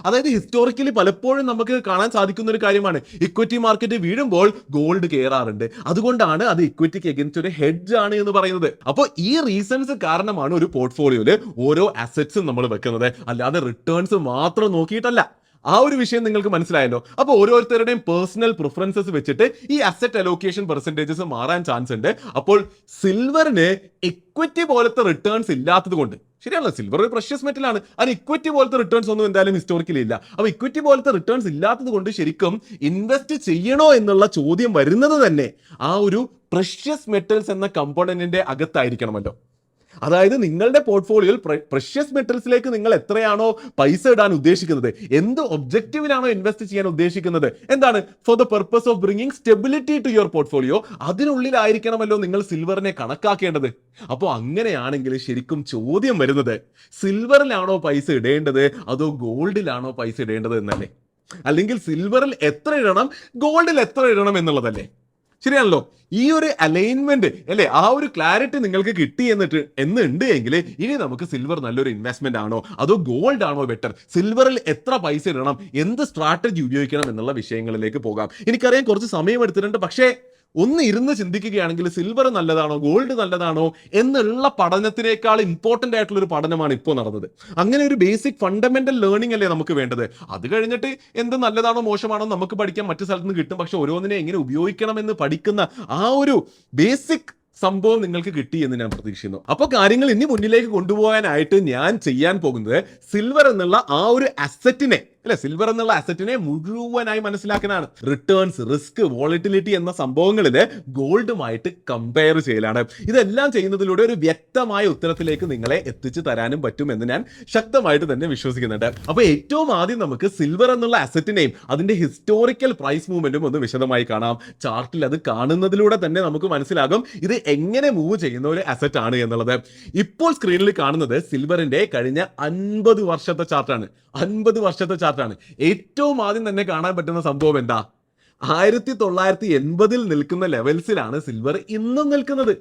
അതായത് ഹിസ്റ്റോറിക്കലി പലപ്പോഴും നമുക്ക് കാണാൻ സാധിക്കുന്ന ഒരു കാര്യമാണ്, ഇക്വിറ്റി മാർക്കറ്റ് വീഴുമ്പോൾ ഗോൾഡ് കയറാറുണ്ട്. അതുകൊണ്ടാണ് അത് ഇക്വിറ്റിക്ക് എഗെയിൻസ്റ്റ് ഒരു ഹെഡ്ജ് ആണ് എന്ന് പറയുന്നത്. അപ്പോൾ ഈ റീസൺസ് കാരണമാണ് ഒരു പോർട്ട്ഫോളിയോയില് ഓരോ അസറ്റ്സും നമ്മൾ വെക്കുന്നത്, അല്ലാതെ റിട്ടേൺസ് മാത്രം നോക്കിയിട്ടല്ല. ആ ഒരു വിഷയം നിങ്ങൾക്ക് മനസ്സിലായല്ലോ. അപ്പോൾ ഓരോരുത്തരുടെയും പേഴ്സണൽ പ്രിഫറൻസസ് വെച്ചിട്ട് ഈ അസറ്റ് അലോക്കേഷൻ പെർസെന്റേജസ് മാറാൻ ചാൻസ് ഉണ്ട്. അപ്പോൾ സിൽവറിന് ഇക്വിറ്റി പോലത്തെ റിട്ടേൺസ് ഇല്ലാത്തത് കൊണ്ട്, ശരിയാണല്ലോ, സിൽവർ ഒരു പ്രഷ്യസ് മെറ്റൽ ആണ്, അതിന് ഇക്വിറ്റി പോലത്തെ റിട്ടേൺസ് ഒന്നും എന്തായാലും ഹിസ്റ്റോറിക്കലി ഇല്ല. അപ്പൊ ഇക്വിറ്റി പോലത്തെ റിട്ടേൺസ് ഇല്ലാത്തത് കൊണ്ട് ശരിക്കും ഇൻവെസ്റ്റ് ചെയ്യണോ എന്നുള്ള ചോദ്യം വരുന്നത് തന്നെ ആ ഒരു പ്രഷ്യസ് മെറ്റൽസ് എന്ന കമ്പോണന്റിന്റെ അകത്തായിരിക്കണമല്ലോ. അതായത് നിങ്ങളുടെ പോർട്ട്ഫോളിയോയിൽ പ്രഷ്യസ് മെറ്റൽസിലേക്ക് നിങ്ങൾ എത്രയാണോ പൈസ ഇടാൻ ഉദ്ദേശിക്കുന്നത്, എന്ത് ഒബ്ജക്റ്റീവിലാണോ ഇൻവെസ്റ്റ് ചെയ്യാൻ ഉദ്ദേശിക്കുന്നത്, എന്താണ്? For the purpose of bringing stability to your portfolio, അതിനുള്ളിലായിരിക്കണമല്ലോ നിങ്ങൾ സിൽവറിനെ കണക്കാക്കേണ്ടത്. അപ്പോൾ അങ്ങനെയാണെങ്കിൽ ശരിക്കും ചോദ്യം വരുന്നത് സിൽവറിലാണോ പൈസ ഇടേണ്ടത് അതോ ഗോൾഡിലാണോ പൈസ ഇടേണ്ടത് എന്നല്ലേ? അല്ലെങ്കിൽ സിൽവറിൽ എത്ര ഇടണം, ഗോൾഡിൽ എത്ര ഇടണം എന്നുള്ളതല്ലേ? ശരിയാണല്ലോ. ഈ ഒരു അലൈൻമെന്റ്, അല്ലെ, ആ ഒരു ക്ലാരിറ്റി നിങ്ങൾക്ക് കിട്ടി എന്നുണ്ട് എങ്കിൽ ഇനി നമുക്ക് സിൽവർ നല്ലൊരു ഇൻവെസ്റ്റ്മെന്റ് ആണോ അതോ ഗോൾഡ് ആണോ ബെറ്റർ, സിൽവറിൽ എത്ര പൈസ ഇടണം, എന്ത് സ്ട്രാറ്റജി ഉപയോഗിക്കണം എന്നുള്ള വിഷയങ്ങളിലേക്ക് പോകാം. എനിക്കറിയാം കുറച്ച് സമയം എടുത്തിട്ടുണ്ട്, പക്ഷേ ഒന്ന് ഇരുന്ന് ചിന്തിക്കുകയാണെങ്കിൽ സിൽവർ നല്ലതാണോ ഗോൾഡ് നല്ലതാണോ എന്നുള്ള പഠനത്തിനേക്കാൾ ഇമ്പോർട്ടന്റ് ആയിട്ടുള്ള ഒരു പഠനമാണ് ഇപ്പോൾ നടന്നത്. അങ്ങനെ ഒരു ബേസിക് ഫണ്ടമെന്റൽ ലേണിംഗ് അല്ലേ നമുക്ക് വേണ്ടത്. അത് കഴിഞ്ഞിട്ട് എന്ത് നല്ലതാണോ മോശമാണോ നമുക്ക് പഠിക്കാൻ മറ്റു സ്ഥലത്ത് നിന്ന് കിട്ടും, പക്ഷെ ഓരോന്നിനെ എങ്ങനെ ഉപയോഗിക്കണമെന്ന് പഠിക്കുന്ന ആ ഒരു ബേസിക് സംഭവം നിങ്ങൾക്ക് കിട്ടി എന്ന് ഞാൻ പ്രതീക്ഷിക്കുന്നു. അപ്പൊ കാര്യങ്ങൾ ഇനി മുന്നിലേക്ക് കൊണ്ടുപോകാനായിട്ട് ഞാൻ ചെയ്യാൻ പോകുന്നത് സിൽവർ എന്നുള്ള ആ ഒരു അസറ്റിനെ, അല്ലെ, സിൽവർ എന്നുള്ള അസറ്റിനെ മുഴുവനായി മനസ്സിലാക്കാനാണ്. റിട്ടേൺസ്, റിസ്ക്, വോളറ്റിലിറ്റി എന്ന സംഭവങ്ങളില് ഗോൾഡുമായിട്ട് കമ്പയർ ചെയ്യലാണ്. ഇതെല്ലാം ചെയ്യുന്നതിലൂടെ ഒരു വ്യക്തമായ ഉത്തരത്തിലേക്ക് നിങ്ങളെ എത്തിച്ചു തരാനും പറ്റുമെന്ന് ഞാൻ ശക്തമായിട്ട് തന്നെ വിശ്വസിക്കുന്നുണ്ട്. അപ്പൊ ഏറ്റവും ആദ്യം നമുക്ക് സിൽവർ എന്നുള്ള അസറ്റിനെയും അതിന്റെ ഹിസ്റ്റോറിക്കൽ പ്രൈസ് മൂവ്മെന്റും ഒന്ന് വിശദമായി കാണാം. ചാർട്ടിൽ അത് കാണുന്നതിലൂടെ തന്നെ നമുക്ക് മനസ്സിലാകും ഇത് എങ്ങനെ മൂവ് ചെയ്യുന്ന ഒരു അസറ്റ് ആണ് എന്നുള്ളത്. ഇപ്പോൾ സ്ക്രീനിൽ കാണുന്നത് സിൽവറിന്റെ കഴിഞ്ഞ 50 വർഷത്തെ ചാർട്ടാണ്. 50 വർഷത്തെ ചാർട്ടാണ്. ഏറ്റവും ആദ്യം തന്നെ കാണാൻ പറ്റുന്ന സംഭവം എന്താ? 1980 നിൽക്കുന്ന ലെവൽസിലാണ് സിൽവർ ഇന്നും നിൽക്കുന്നത്.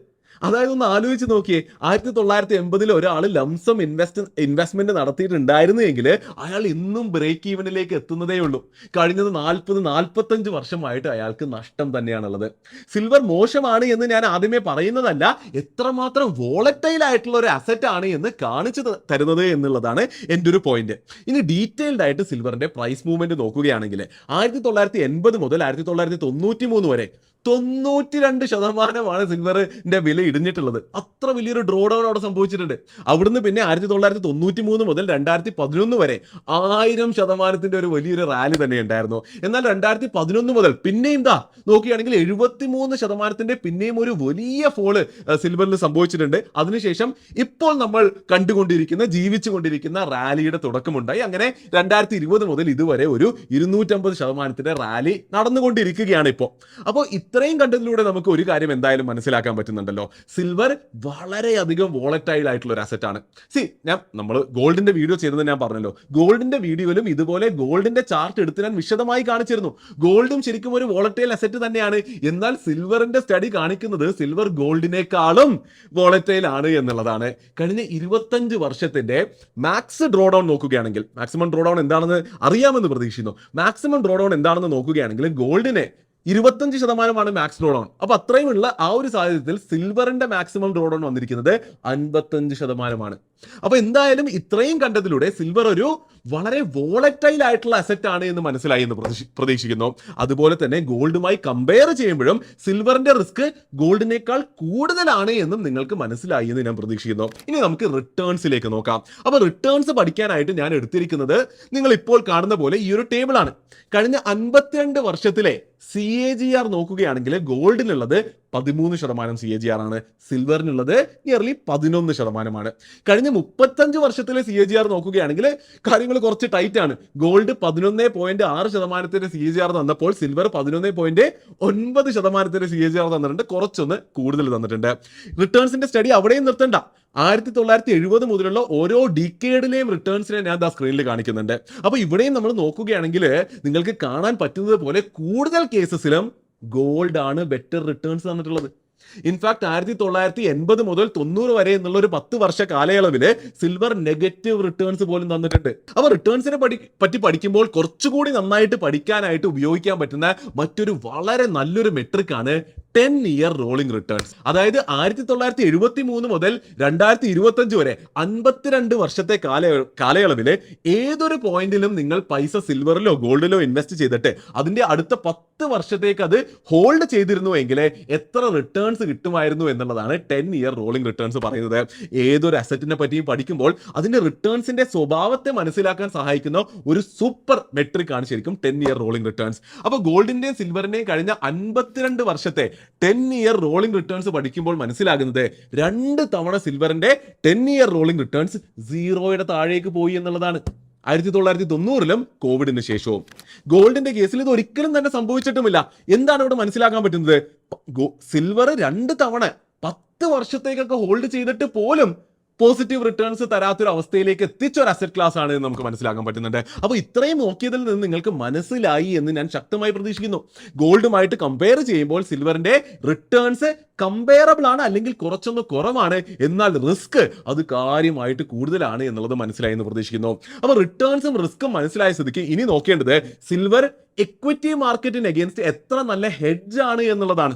അതായത് ഒന്ന് ആലോചിച്ച് നോക്കിയേ, 1980 ഒരാൾ ലംസം ഇൻവെസ്റ്റ്മെന്റ് നടത്തിയിട്ടുണ്ടായിരുന്നു എങ്കിൽ അയാൾ ഇന്നും ബ്രേക്ക് ഈവനിലേക്ക് എത്തുന്നതേ ഉള്ളൂ. കഴിഞ്ഞത് 40-45 വർഷമായിട്ട് അയാൾക്ക് നഷ്ടം തന്നെയാണുള്ളത്. സിൽവർ മോശമാണ് എന്ന് ഞാൻ ആദ്യമേ പറയുന്നതല്ല, എത്രമാത്രം വോളറ്റൈൽ ആയിട്ടുള്ള ഒരു അസറ്റ് ആണ് എന്ന് കാണിച്ചു തരുന്നത് എന്നുള്ളതാണ് എൻ്റെ ഒരു പോയിന്റ്. ഇനി ഡീറ്റെയിൽഡ് ആയിട്ട് സിൽവറിന്റെ പ്രൈസ് മൂവ്മെന്റ് നോക്കുകയാണെങ്കിൽ 1980 മുതൽ 1993 വരെ 92% സിൽവറിന്റെ വില ഇടിഞ്ഞിട്ടുള്ളത്. അത്ര വലിയൊരു ഡ്രോ ഡൗൺ അവിടെ സംഭവിച്ചിട്ടുണ്ട്. അവിടുന്ന് പിന്നെ 1993 മുതൽ 2011 വരെ 1000% ഒരു വലിയൊരു റാലി തന്നെ ഉണ്ടായിരുന്നു. എന്നാൽ 2011 മുതൽ പിന്നെയും നോക്കുകയാണെങ്കിൽ 73% പിന്നെയും ഒരു വലിയ ഫോള് സിൽവറിൽ സംഭവിച്ചിട്ടുണ്ട്. അതിനുശേഷം ഇപ്പോൾ നമ്മൾ ജീവിച്ചുകൊണ്ടിരിക്കുന്ന റാലിയുടെ തുടക്കമുണ്ടായി. അങ്ങനെ 2020 മുതൽ ഇതുവരെ ഒരു 250% റാലി നടന്നുകൊണ്ടിരിക്കുകയാണ് ഇപ്പോൾ. അപ്പോൾ ഇത്രയും കണ്ടതിലൂടെ നമുക്ക് ഒരു കാര്യം എന്തായാലും മനസ്സിലാക്കാൻ പറ്റുന്നുണ്ടല്ലോ, സിൽവർ വളരെയധികം വോളറ്റൈൽ ആയിട്ടുള്ള ഒരു അസറ്റ് ആണ്. നമ്മൾ ഗോൾഡിന്റെ വീഡിയോ ചെയ്തത് ഞാൻ പറഞ്ഞല്ലോ, ഗോൾഡിന്റെ വീഡിയോയിലും ഇതുപോലെ ഗോൾഡിന്റെ ചാർട്ട് എടുത്ത് ഞാൻ വിശദമായി കാണിച്ചിരുന്നു. ഗോൾഡും ശരിക്കും ഒരു വോളറ്റൈൽ അസറ്റ് തന്നെയാണ്. എന്നാൽ സിൽവറിന്റെ സ്റ്റഡി കാണിക്കുന്നത് സിൽവർ ഗോൾഡിനേക്കാളും വോളറ്റൈൽ ആണ് എന്നുള്ളതാണ്. കഴിഞ്ഞ 25 വർഷത്തിന്റെ മാക്സ് ഡ്രോ ഡൗൺ നോക്കുകയാണെങ്കിൽ, മാക്സിമം ഡ്രോ ഡൗൺ എന്താണെന്ന് അറിയാമെന്ന് പ്രതീക്ഷിക്കുന്നു. മാക്സിമം ഡ്രോ ഡൗൺ എന്താണെന്ന് നോക്കുകയാണെങ്കിൽ ഗോൾഡിനെ 25% മാക്സ് ഡ്രോ ഡൗൺ. അപ്പൊ അത്രയുമുള്ള ആ ഒരു സാഹചര്യത്തിൽ സിൽവറിന്റെ മാക്സിമം ഡ്രോ ഡൗൺ വന്നിരിക്കുന്നത് 55%. അപ്പൊ എന്തായാലും ഇത്രയും കണ്ടതിലൂടെ സിൽവർ ഒരു വളരെ വോളറ്റൈൽ ആയിട്ടുള്ള അസറ്റ് ആണ് എന്ന് മനസ്സിലായി എന്ന് പ്രതീക്ഷിക്കുന്നു. അതുപോലെ തന്നെ ഗോൾഡുമായി കമ്പയർ ചെയ്യുമ്പോഴും സിൽവറിന്റെ റിസ്ക് ഗോൾഡിനേക്കാൾ കൂടുതലാണ് എന്നും നിങ്ങൾക്ക് മനസ്സിലായി എന്ന് ഞാൻ പ്രതീക്ഷിക്കുന്നു. ഇനി നമുക്ക് റിട്ടേൺസിലേക്ക് നോക്കാം. അപ്പൊ റിട്ടേൺസ് പഠിക്കാനായിട്ട് ഞാൻ എടുത്തിരിക്കുന്നത് നിങ്ങൾ ഇപ്പോൾ കാണുന്ന പോലെ ഈ ഒരു ടേബിൾ ആണ്. കഴിഞ്ഞ 52 വർഷത്തിലെ CAGR നോക്കുകയാണെങ്കിൽ ഗോൾഡിനുള്ളത് 13% CAGR ആണ്, സിൽവറിനുള്ളത് നിയർലി 11%. കഴിഞ്ഞ 35 വർഷത്തിലെ CAGR നോക്കുകയാണെങ്കിൽ കാര്യങ്ങൾ കുറച്ച് ടൈറ്റ് ആണ്. ഗോൾഡ് 11.6% CAGR തന്നപ്പോൾ സിൽവർ 11.9% CAGR തന്നിട്ടുണ്ട്, കുറച്ചൊന്ന് കൂടുതൽ തന്നിട്ടുണ്ട്. റിട്ടേൺസിന്റെ സ്റ്റഡി അവിടെയും നിർത്തണ്ട. 1970 മുതലുള്ള ഓരോ ഡിക്കേഡിലെയും റിട്ടേൺസിനെ ഞാൻ സ്ക്രീനിൽ കാണിക്കുന്നുണ്ട്. അപ്പൊ ഇവിടെയും നമ്മൾ നോക്കുകയാണെങ്കിൽ നിങ്ങൾക്ക് കാണാൻ പറ്റുന്നത് പോലെ കൂടുതൽ കേസസിലും ഗോൾഡ് ആണ് ബെറ്റർ റിട്ടേൺസ് തന്നിട്ടുള്ളത്. ഇൻഫാക്ട് 1980 മുതൽ 90 വരെ എന്നുള്ള ഒരു 10 വർഷ കാലയളവില് സിൽവർ നെഗറ്റീവ് റിട്ടേൺസ് പോലും തന്നിട്ടുണ്ട്. അപ്പൊ റിട്ടേൺസിനെ പറ്റി പഠിക്കുമ്പോൾ കുറച്ചുകൂടി നന്നായിട്ട് പഠിക്കാനായിട്ട് ഉപയോഗിക്കാൻ പറ്റുന്ന മറ്റൊരു വളരെ നല്ലൊരു മെട്രിക് ആണ് 10-year റോളിംഗ് റിട്ടേൺസ്. അതായത് 1973 മുതൽ 2025 വരെ 52 വർഷത്തെ കാലയളവില് ഏതൊരു പോയിന്റിലും നിങ്ങൾ പൈസ സിൽവറിലോ ഗോൾഡിലോ ഇൻവെസ്റ്റ് ചെയ്തിട്ട് അതിന്റെ അടുത്ത 10 വർഷത്തേക്ക് അത് ഹോൾഡ് ചെയ്തിരുന്നു എങ്കിൽ എത്ര റിട്ടേൺസ് കിട്ടുമായിരുന്നു എന്നുള്ളതാണ് 10-year റോളിംഗ് റിട്ടേൺസ് പറയുന്നത്. ഏതൊരു അസറ്റിനെ പറ്റിയും പഠിക്കുമ്പോൾ അതിന്റെ റിട്ടേൺസിന്റെ സ്വഭാവത്തെ മനസ്സിലാക്കാൻ സഹായിക്കുന്ന ഒരു സൂപ്പർ മെട്രിക് ആണ് ശരിക്കും 10-year റോളിംഗ് റിട്ടേൺസ്. അപ്പൊ ഗോൾഡിന്റെയും സിൽവറിന്റെയും കഴിഞ്ഞ 52 വർഷത്തെ 10-year റോളിംഗ് റിട്ടേൺസ് പഠിക്കുമ്പോൾ മനസ്സിലാകുന്നത് 2 തവണ സിൽവറിന്റെ 10-year റോളിംഗ് റിട്ടേൺസ് 0യുടെ താഴേക്ക് പോയി എന്നുള്ളതാണ്. 1990-ലും കോവിഡിന് ശേഷവും. ഗോൾഡിന്റെ കേസിൽ ഇത് ഒരിക്കലും തന്നെ സംഭവിച്ചിട്ടുമില്ല. എന്താണ് ഇവിടെ മനസ്സിലാക്കാൻ പറ്റുന്നത്? സിൽവർ 2 തവണ 10 വർഷത്തേക്കൊക്കെ ഹോൾഡ് ചെയ്തിട്ട് പോലും പോസിറ്റീവ് റിട്ടേൺസ് തരാത്തൊരു അവസ്ഥയിലേക്ക് എത്തിച്ച ഒരു അസറ്റ് ക്ലാസ് ആണ് എന്ന് നമുക്ക് മനസ്സിലാക്കാൻ പറ്റുന്നുണ്ട്. അപ്പോൾ ഇത്രയും നോക്കിയതിൽ നിന്ന് നിങ്ങൾക്ക് മനസ്സിലായി എന്ന് ഞാൻ ശക്തമായി പ്രതീക്ഷിക്കുന്നു. ഗോൾഡുമായിട്ട് കമ്പയർ ചെയ്യുമ്പോൾ സിൽവറിന്റെ റിട്ടേൺസ് കമ്പയറബിൾ ആണ്, അല്ലെങ്കിൽ കുറച്ചൊന്ന് കുറവാണ്, എന്നാൽ റിസ്ക് അത് കാര്യമായിട്ട് കൂടുതലാണ് എന്നുള്ളത് മനസ്സിലായി എന്ന് പ്രതീക്ഷിക്കുന്നു. അപ്പോൾ റിട്ടേൺസും റിസ്ക്കും മനസ്സിലായ സ്ഥിതിക്ക് ഇനി നോക്കേണ്ടത് സിൽവർ എക്വിറ്റി മാർക്കറ്റിന് അഗേൻസ്റ്റ് എത്ര നല്ല ഹെഡ്ജ് ആണ് എന്നുള്ളതാണ്.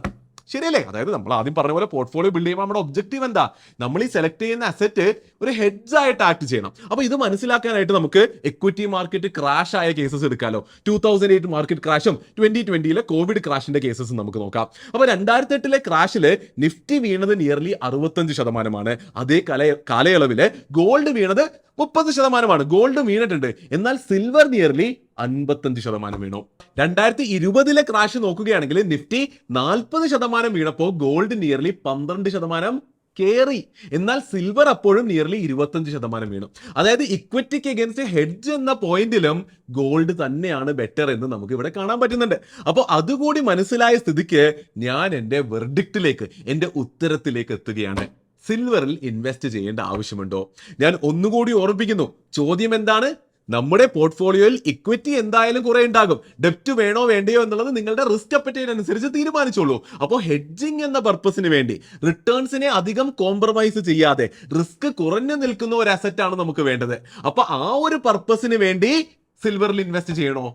ശരിയല്ലേ? അതായത് നമ്മൾ ആദ്യം പറഞ്ഞ പോലെ പോർട്ട്ഫോളിയോ ബിൽഡ് ചെയ്യുമ്പോൾ നമ്മുടെ ഒബ്ജക്റ്റീവ് എന്താ? നമ്മൾ ഈ സെലക്ട് ചെയ്യുന്ന അസറ്റ് ഒരു ഹെഡ്ജ് ആയിട്ട് ആക്ട് ചെയ്യണം. അപ്പൊ ഇത് മനസ്സിലാക്കാനായിട്ട് നമുക്ക് എക്വിറ്റി മാർക്കറ്റ് ക്രാഷ് ആയ കേസസ് എടുക്കാമല്ലോ. 2008 മാർക്കറ്റ് ക്രാഷും 2020 കോവിഡ് ക്രാഷിന്റെ കേസസ് നമുക്ക് നോക്കാം. അപ്പൊ 2008 ക്രാഷില് നിഫ്റ്റി വീണത് നിയർലി 65%. അതേ കാലയളവില് ഗോൾഡ് വീണത് 30%. ഗോൾഡ് വീണിട്ടുണ്ട്, എന്നാൽ സിൽവർ നിയർലി 55% വീണു. 2020 ക്രാഷ് നോക്കുകയാണെങ്കിൽ നിഫ്റ്റി 40% വീണപ്പോൾ ഗോൾഡ് നിയർലി 12% കേറി, എന്നാൽ സിൽവർ അപ്പോഴും നിയർലി 25% വീണു. അതായത് ഇക്വിറ്റിക്ക് അഗേൻസ്റ്റ് ഹെഡ്ജ് എന്ന പോയിന്റിലും ഗോൾഡ് തന്നെയാണ് ബെറ്റർ എന്ന് നമുക്ക് ഇവിടെ കാണാൻ പറ്റുന്നുണ്ട്. അപ്പോൾ അതുകൂടി മനസ്സിലായ സ്ഥിതിക്ക് ഞാൻ എൻ്റെ വെർഡിക്റ്റിലേക്ക്, എൻ്റെ ഉത്തരത്തിലേക്ക് എത്തുകയാണ്. സിൽവറിൽ ഇൻവെസ്റ്റ് ചെയ്യേണ്ട ആവശ്യമുണ്ടോ? ഞാൻ ഒന്നുകൂടി ഓർമ്മിപ്പിക്കുന്നു, ചോദ്യം എന്താണ്? നമ്മുടെ പോർട്ട്ഫോളിയോയിൽ ഇക്വിറ്റി എന്തായാലും കുറെ ഉണ്ടാകും. ഡെപ്റ്റ് വേണോ വേണ്ടയോ എന്നുള്ളത് നിങ്ങളുടെ റിസ്ക് അപ്പറ്റൈറ്റ് അനുസരിച്ച് തീരുമാനിച്ചോളൂ. അപ്പോൾ ഹെഡ്ജിങ് എന്ന പർപ്പസിന് വേണ്ടി റിട്ടേൺസിനെ അധികം കോംപ്രമൈസ് ചെയ്യാതെ റിസ്ക് കുറഞ്ഞു നിൽക്കുന്ന ഒരു അസറ്റ് ആണ് നമുക്ക് വേണ്ടത്. അപ്പൊ ആ ഒരു പർപ്പസിന് വേണ്ടി സിൽവറിൽ ഇൻവെസ്റ്റ് ചെയ്യണോ?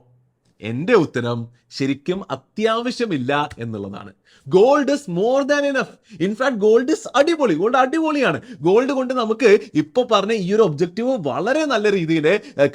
എന്റെ ഉത്തരം ശരിക്കും അത്യാവശ്യമില്ല എന്നുള്ളതാണ്. Gold is more than enough. In fact gold is അടിപൊളി. ഗോൾഡ് അടിപൊളിയാണ്. ഗോൾഡ് കൊണ്ട് നമുക്ക് ഇപ്പൊ പറഞ്ഞ ഈ ഒരു ഒബ്ജക്റ്റീവ് വളരെ നല്ല രീതിയിൽ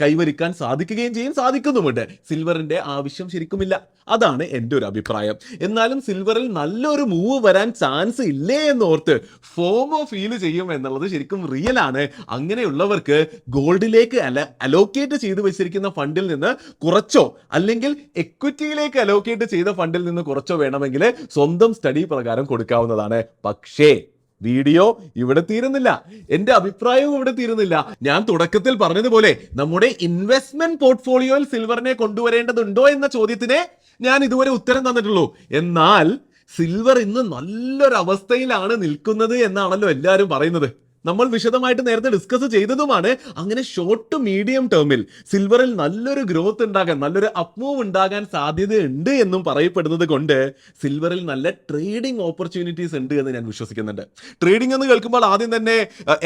കൈവരിക്കാൻ സാധിക്കുകയും സാധിക്കുന്നുമുണ്ട്. സിൽവറിന്റെ ആവശ്യം ശരിക്കുമില്ല. അതാണ് എൻ്റെ ഒരു അഭിപ്രായം. എന്നാലും സിൽവറിൽ നല്ലൊരു മൂവ് വരാൻ ചാൻസ് ഇല്ലേ എന്നോർത്ത് ഫോമോ ഫീൽ ചെയ്യും എന്നുള്ളത് ശരിക്കും റിയൽ ആണ്. അങ്ങനെയുള്ളവർക്ക് ഗോൾഡിലേക്ക് അലോക്കേറ്റ് ചെയ്ത് വെച്ചിരിക്കുന്ന ഫണ്ടിൽ നിന്ന് കുറച്ചോ അല്ലെങ്കിൽ എക്വിറ്റിയിലേക്ക് അലോക്കേറ്റ് ചെയ്ത ഫണ്ടിൽ നിന്ന് കുറച്ചോ വേണമെങ്കിൽ സ്വന്തം സ്റ്റഡി പ്രകാരം കൊടുക്കാവുന്നതാണ്. പക്ഷേ വീഡിയോ ഇവിടെ തീരുന്നില്ല, എന്റെ അഭിപ്രായവും ഇവിടെ തീരുന്നില്ല. ഞാൻ തുടക്കത്തിൽ പറഞ്ഞതുപോലെ നമ്മുടെ ഇൻവെസ്റ്റ്മെന്റ് പോർട്ട്ഫോളിയോയിൽ സിൽവറിനെ കൊണ്ടുവരേണ്ടതുണ്ടോ എന്ന ചോദ്യത്തിന് ഞാൻ ഇതുവരെ ഉത്തരം തന്നിട്ടുള്ളൂ. എന്നാൽ സിൽവർ ഇന്ന് നല്ലൊരു അവസ്ഥയിലാണ് നിൽക്കുന്നത് എന്നാണല്ലോ എല്ലാവരും പറയുന്നത്. നമ്മൾ വിശദമായിട്ട് നേരത്തെ ഡിസ്കസ് ചെയ്തതുമാണ്. അങ്ങനെ ഷോർട്ട് ടു മീഡിയം ടേമിൽ സിൽവറിൽ നല്ലൊരു ഗ്രോത്ത് ഉണ്ടാകാൻ, നല്ലൊരു അപ്മൂവ് ഉണ്ടാകാൻ സാധ്യതയുണ്ട് എന്നും പറയപ്പെടുന്നത് കൊണ്ട് സിൽവറിൽ നല്ല ട്രേഡിംഗ് ഓപ്പർച്യൂണിറ്റീസ് ഉണ്ട് എന്ന് ഞാൻ വിശ്വസിക്കുന്നുണ്ട്. ട്രേഡിംഗ് എന്ന് കേൾക്കുമ്പോൾ ആദ്യം തന്നെ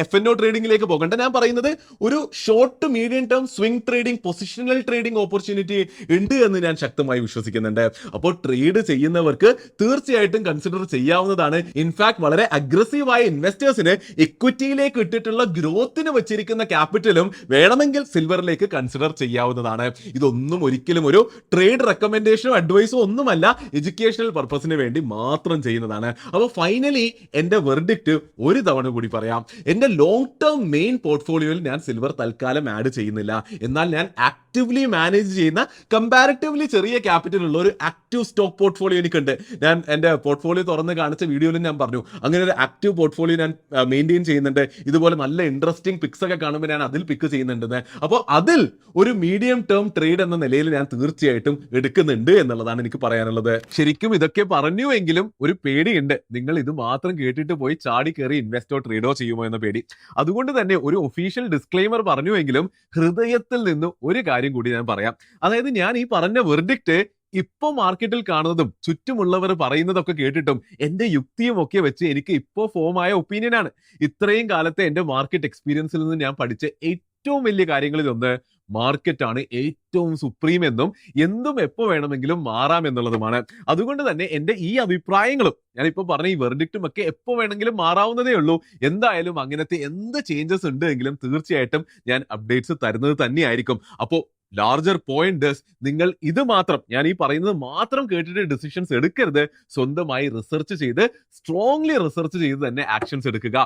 FNO ട്രേഡിംഗിലേക്ക് പോകണ്ട. ഞാൻ പറയുന്നത് ഒരു short to medium term swing trading, positional trading opportunity ഉണ്ട് എന്ന് ഞാൻ ശക്തമായി വിശ്വസിക്കുന്നുണ്ട്. അപ്പോൾ ട്രേഡ് ചെയ്യുന്നവർക്ക് തീർച്ചയായിട്ടും കൺസിഡർ ചെയ്യാവുന്നതാണ്. ഇൻഫാക്ട് വളരെ അഗ്രസീവായ ഇൻവെസ്റ്റേഴ്സിന് ഇക്വിറ്റി ിലേക്ക് ഇട്ടിട്ടുള്ള ഗ്രോത്തിന് വെച്ചിരിക്കുന്ന ക്യാപിറ്റലും വേണമെങ്കിൽ സിൽവറിലേക്ക് കൺസിഡർ ചെയ്യാവുന്നതാണ്. ഇതൊന്നും ഒരിക്കലും ഒരു ട്രേഡ് റെക്കമെൻഡേഷനോ അഡ്വൈസോ ഒന്നുമല്ല, എഡ്യൂക്കേഷണൽ പർപ്പസിന് വേണ്ടി മാത്രം ചെയ്യുന്നതാണ്. അപ്പോൾ ഫൈനലി എന്റെ വെർഡിക്റ്റ് ഒരു തവണ കൂടി പറയാം. എന്റെ ലോങ് ടേം മെയിൻ പോർട്ട്ഫോളിയോയിൽ ഞാൻ സിൽവർ തൽക്കാലം ആഡ് ചെയ്യുന്നില്ല. എന്നാൽ ഞാൻ ആക്റ്റീവ്ലി മാനേജ് ചെയ്യുന്ന കമ്പാരിറ്റീവ്ലി ചെറിയ ക്യാപിറ്റൽ ഉള്ള ഒരു ആക്റ്റീവ് സ്റ്റോക്ക് പോർട്ട്ഫോളിയോ എനിക്കുണ്ട്. ഞാൻ എൻ്റെ പോർട്ട്ഫോളിയോ തുറന്ന് കാണിച്ച വീഡിയോയിലും ഞാൻ പറഞ്ഞു അങ്ങനെ ഒരു ആക്റ്റീവ് പോർട്ട്ഫോളിയോ ഞാൻ മെയിൻറ്റെയിൻ ചെയ്യുന്നുണ്ട്. ഇതുപോലെ നല്ല ഇൻട്രസ്റ്റിംഗ് പിക്സ് ഒക്കെ കാണുമ്പോൾ ഞാൻ അതിൽ പിക്ക് ചെയ്യുന്നുണ്ടെന്ന്. അപ്പോൾ അതിൽ ഒരു മീഡിയം ടേം ട്രേഡ് എന്ന നിലയിൽ ഞാൻ തീർച്ചയായിട്ടും എടുക്കുന്നുണ്ട് എന്നുള്ളതാണ് എനിക്ക് പറയാനുള്ളത്. ശരിക്കും ഇതൊക്കെ പറഞ്ഞുവെങ്കിലും ഒരു പേടിയുണ്ട്, നിങ്ങൾ ഇത് മാത്രം കേട്ടിട്ട് പോയി ചാടി കയറി ഇൻവെസ്റ്റോ ട്രേഡോ ചെയ്യുമോ എന്ന പേടി. അതുകൊണ്ട് തന്നെ ഒരു ഒഫീഷ്യൽ ഡിസ്ക്ലെയിമർ പറഞ്ഞുവെങ്കിലും ഹൃദയത്തിൽ നിന്ന് ഒരു കാര്യം കൂടി ഞാൻ പറയാം. അതായത് ഞാൻ ഈ പറഞ്ഞ വെർഡിക്റ്റ് ഇപ്പൊ മാർക്കറ്റിൽ കാണുന്നതും ചുറ്റുമുള്ളവർ പറയുന്നതൊക്കെ കേട്ടിട്ടും എന്റെ യുക്തിയും ഒക്കെ വെച്ച് എനിക്ക് ഇപ്പോ ഫോമായ ഒപ്പീനിയനാണ്. ഇത്രയും കാലത്തെ എന്റെ മാർക്കറ്റ് എക്സ്പീരിയൻസിൽ നിന്ന് ഞാൻ പഠിച്ച ഏറ്റവും വലിയ കാര്യങ്ങളിൽ ഒന്ന് മാർക്കറ്റാണ് ഏറ്റവും സുപ്രീം എന്നും എന്തും എപ്പോ വേണമെങ്കിലും മാറാം എന്നുള്ളതുമാണ്. അതുകൊണ്ട് തന്നെ എന്റെ ഈ അഭിപ്രായങ്ങളും ഞാനിപ്പോ പറഞ്ഞ ഈ വെർഡിക്റ്റും ഒക്കെ എപ്പോ വേണമെങ്കിലും മാറാവുന്നതേ ഉള്ളൂ. എന്തായാലും അങ്ങനത്തെ എന്ത് ചേഞ്ചസ് ഉണ്ട് എങ്കിലും തീർച്ചയായിട്ടും ഞാൻ അപ്ഡേറ്റ്സ് തരുന്നത് തന്നെയായിരിക്കും. അപ്പോൾ ലാർജർ പോയിന്റ് നിങ്ങൾ ഇത് മാത്രം, ഞാൻ ഈ പറയുന്നത് മാത്രം കേട്ടിട്ട് ഡിസിഷൻസ് എടുക്കരുത്. സ്വന്തമായി റിസർച്ച് ചെയ്ത്, സ്ട്രോങ്ലി റിസർച്ച് ചെയ്ത് തന്നെ ആക്ഷൻസ് എടുക്കുക.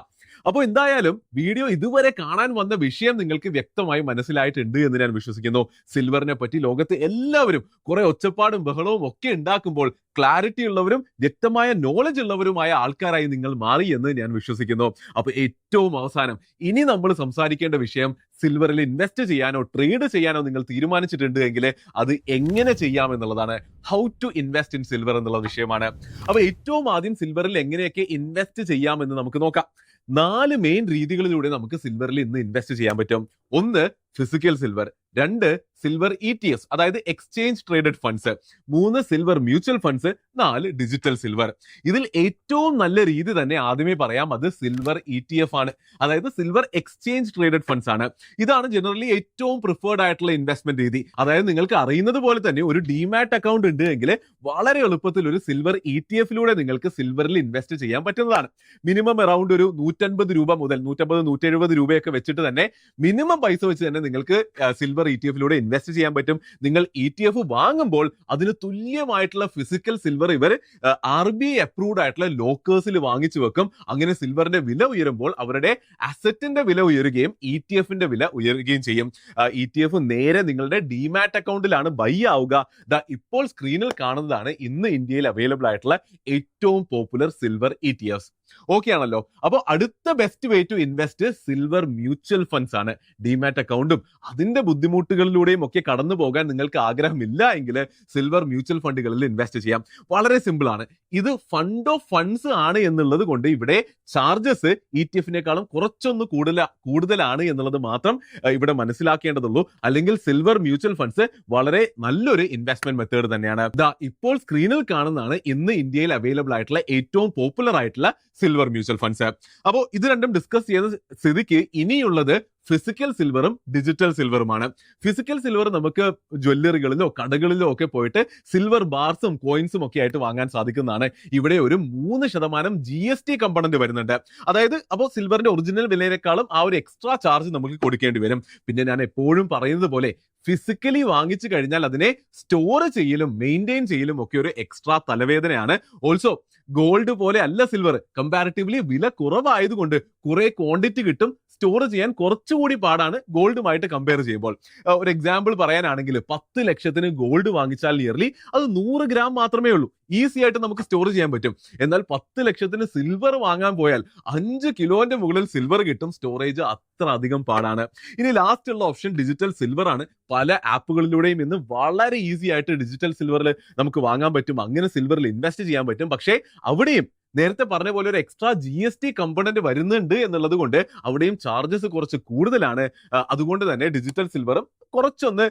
അപ്പോൾ എന്തായാലും വീഡിയോ ഇതുവരെ കാണാൻ വന്ന വിഷയം നിങ്ങൾക്ക് വ്യക്തമായി മനസ്സിലായിട്ടുണ്ട് എന്ന് ഞാൻ വിശ്വസിക്കുന്നു. സിൽവറിനെ പറ്റി ലോകത്ത് എല്ലാവരും കുറെ ഒച്ചപ്പാടും ബഹളവും ഒക്കെ ഉണ്ടാക്കുമ്പോൾ ക്ലാരിറ്റി ഉള്ളവരും വ്യക്തമായ നോളജ് ഉള്ളവരുമായ ആൾക്കാരായി നിങ്ങൾ മാറി എന്ന് ഞാൻ വിശ്വസിക്കുന്നു. അപ്പൊ ഏറ്റവും അവസാനം ഇനി നമ്മൾ സംസാരിക്കേണ്ട വിഷയം സിൽവറിൽ ഇൻവെസ്റ്റ് ചെയ്യാനോ ട്രേഡ് ചെയ്യാനോ നിങ്ങൾ തീരുമാനിച്ചിട്ടുണ്ട് എങ്കിൽ അത് എങ്ങനെ ചെയ്യാം എന്നുള്ളതാണ്. How to invest in silver എന്നുള്ള വിഷയമാണ്. അപ്പൊ ഏറ്റവും ആദ്യം സിൽവറിൽ എങ്ങനെയൊക്കെ ഇൻവെസ്റ്റ് ചെയ്യാമെന്ന് നമുക്ക് നോക്കാം. 4 മെയിൻ രീതികളിലൂടെ നമുക്ക് സിൽവറിൽ ഇന്ന് ഇൻവെസ്റ്റ് ചെയ്യാൻ പറ്റും. 1 ഫിസിക്കൽ സിൽവർ, 2 സിൽവർ ETFs അതായത് exchange traded funds, 3 silver mutual funds, 4 digital silver. ഇതിൽ ഏറ്റവും നല്ല രീതി തന്നെ ആദ്യമേ പറയാം, അത് സിൽവർ ETF ആണ്. അതായത് സിൽവർ എക്സ്ചേഞ്ച് ട്രേഡഡ് ഫണ്ട്സ് ആണ്. ഇതാണ് ജനറലി ഏറ്റവും പ്രിഫേർഡ് ആയിട്ടുള്ള ഇൻവെസ്റ്റ്മെന്റ് രീതി. അതായത് നിങ്ങൾക്ക് അറിയുന്നത് പോലെ തന്നെ ഒരു ഡിമാറ്റ് അക്കൗണ്ട് ഉണ്ട് എങ്കിൽ വളരെ എളുപ്പത്തിൽ ഒരു സിൽവർ ETF-ലൂടെ നിങ്ങൾക്ക് സിൽവറിൽ ഇൻവെസ്റ്റ് ചെയ്യാൻ പറ്റുന്നതാണ്. മിനിമം അറൌണ്ട് ഒരു 150 രൂപ മുതൽ 150-170 രൂപയൊക്കെ വെച്ചിട്ട് തന്നെ മിനിമം പൈസ വെച്ച് തന്നെ നിങ്ങൾക്ക് സിൽവർ ETF-ലൂടെ ഇൻവെസ്റ്റ് ചെയ്യാൻ പറ്റും. നിങ്ങൾ ETF വാങ്ങുമ്പോൾ അതിന് തുല്യമായിട്ടുള്ള ഫിസിക്കൽ സിൽവർ ഇവർ RBI അപ്രൂവ്ഡ് ആയിട്ടുള്ള ലോക്കേഴ്സിൽ വാങ്ങിച്ചു വെക്കും. അങ്ങനെ സിൽവറിന്റെ വില ഉയരുമ്പോൾ അവരുടെ അസറ്റിന്റെ വില ഉയരുകയും ETF-ന്റെ വില ഉയരുകയും ചെയ്യും. ETF നേരെ നിങ്ങളുടെ ഡിമാറ്റ് അക്കൗണ്ടിലാണ് ബൈ ആവുക. ഇപ്പോൾ സ്ക്രീനിൽ കാണുന്നതാണ് ഇന്ന് ഇന്ത്യയിൽ അവൈലബിൾ ആയിട്ടുള്ള ഏറ്റവും പോപ്പുലർ സിൽവർ ETFs. ഓക്കെ ആണല്ലോ. അപ്പോൾ അടുത്ത best way to invest silver mutual funds ആണ്. ഡിമാറ്റ് അക്കൗണ്ട് കൊണ്ടും അതിന്റെ ബുദ്ധിമുട്ടുകളിലൂടെയും ഒക്കെ കടന്നു പോകാൻ നിങ്ങൾക്ക് ആഗ്രഹമില്ല എങ്കിൽ സിൽവർ മ്യൂച്വൽ ഫണ്ടുകളിൽ ഇൻവെസ്റ്റ് ചെയ്യാം. വളരെ സിമ്പിൾ ആണ്. ഇത് ഫണ്ട് ഓഫ് ഫണ്ട്സ് ആണ് എന്നുള്ളത് കൊണ്ട് ഇവിടെ ചാർജസ് ETF-നേക്കാളും കുറച്ചൊന്ന് കൂടുതലാണ് എന്നുള്ളത് മാത്രം ഇവിടെ മനസ്സിലാക്കേണ്ടതുള്ളൂ. അല്ലെങ്കിൽ സിൽവർ മ്യൂച്വൽ ഫണ്ട്സ് വളരെ നല്ലൊരു ഇൻവെസ്റ്റ്മെന്റ് മെത്തേഡ് തന്നെയാണ്. ഇപ്പോൾ സ്ക്രീനിൽ കാണുന്നതാണ് ഇന്ന് ഇന്ത്യയിൽ അവൈലബിൾ ആയിട്ടുള്ള ഏറ്റവും പോപ്പുലർ ആയിട്ടുള്ള സിൽവർ മ്യൂച്വൽ ഫണ്ട്സ്. അപ്പോൾ ഇത് രണ്ടും ഡിസ്കസ് ചെയ്ത സ്ഥിതിക്ക് ഇനിയുള്ളത് ഫിസിക്കൽ സിൽവറും ഡിജിറ്റൽ സിൽവറുമാണ്. ഫിസിക്കൽ സിൽവർ നമുക്ക് ജ്വല്ലറികളിലോ കടകളിലോ ഒക്കെ പോയിട്ട് സിൽവർ ബാർസും കോയിൻസും ഒക്കെ ആയിട്ട് വാങ്ങാൻ സാധിക്കുന്നതാണ്. ഇവിടെ ഒരു 3% GST കമ്പണന്റ് വരുന്നുണ്ട്. അതായത് അപ്പോൾ സിൽവറിന്റെ ഒറിജിനൽ വിലയേക്കാളും ആ ഒരു എക്സ്ട്രാ ചാർജ് നമുക്ക് കൊടുക്കേണ്ടി വരും. പിന്നെ ഞാൻ എപ്പോഴും പറയുന്നത് പോലെ ഫിസിക്കലി വാങ്ങിച്ചു കഴിഞ്ഞാൽ അതിനെ സ്റ്റോർ ചെയ്യലും മെയിൻറ്റെയിൻ ചെയ്യലും ഒക്കെ ഒരു എക്സ്ട്രാ തലവേദനയാണ്. ഓൾസോ ഗോൾഡ് പോലെ അല്ല സിൽവർ, കമ്പാരിറ്റീവ്ലി വില കുറവായതുകൊണ്ട് കുറെ ക്വാണ്ടിറ്റി കിട്ടും, സ്റ്റോർ ചെയ്യാൻ കുറച്ചുകൂടി പാടാണ് ഗോൾഡുമായിട്ട് കമ്പയർ ചെയ്യുമ്പോൾ. ഒരു എക്സാമ്പിൾ പറയാനാണെങ്കിൽ 10 ലക്ഷത്തിന് ഗോൾഡ് വാങ്ങിച്ചാൽ ഇയർലി അത് 100 ഗ്രാം മാത്രമേ ഉള്ളൂ. ഈസി ആയിട്ട് നമുക്ക് സ്റ്റോർ ചെയ്യാൻ പറ്റും. എന്നാൽ 10 ലക്ഷത്തിന് സിൽവർ വാങ്ങാൻ പോയാൽ 5 കിലോന്റെ മുകളിൽ സിൽവർ കിട്ടും. സ്റ്റോറേജ് അത്ര അധികം പാടാണ്. ഇനി ലാസ്റ്റ് ഉള്ള ഓപ്ഷൻ ഡിജിറ്റൽ സിൽവർ ആണ്. പല ആപ്പുകളിലൂടെയും ഇന്ന് വളരെ ഈസി ആയിട്ട് ഡിജിറ്റൽ സിൽവറിൽ നമുക്ക് വാങ്ങാൻ പറ്റും. അങ്ങനെ സിൽവറിൽ ഇൻവെസ്റ്റ് ചെയ്യാൻ പറ്റും. പക്ഷേ അവിടെയും നേരത്തെ പറഞ്ഞ പോലെ ഒരു എക്സ്ട്രാ GST കമ്പണന്റ് വരുന്നുണ്ട് എന്നുള്ളത് കൊണ്ട് അവിടെയും ചാർജസ് കുറച്ച് കൂടുതലാണ്. അതുകൊണ്ട് തന്നെ ഡിജിറ്റൽ സിൽവറും കുറച്ചൊന്ന്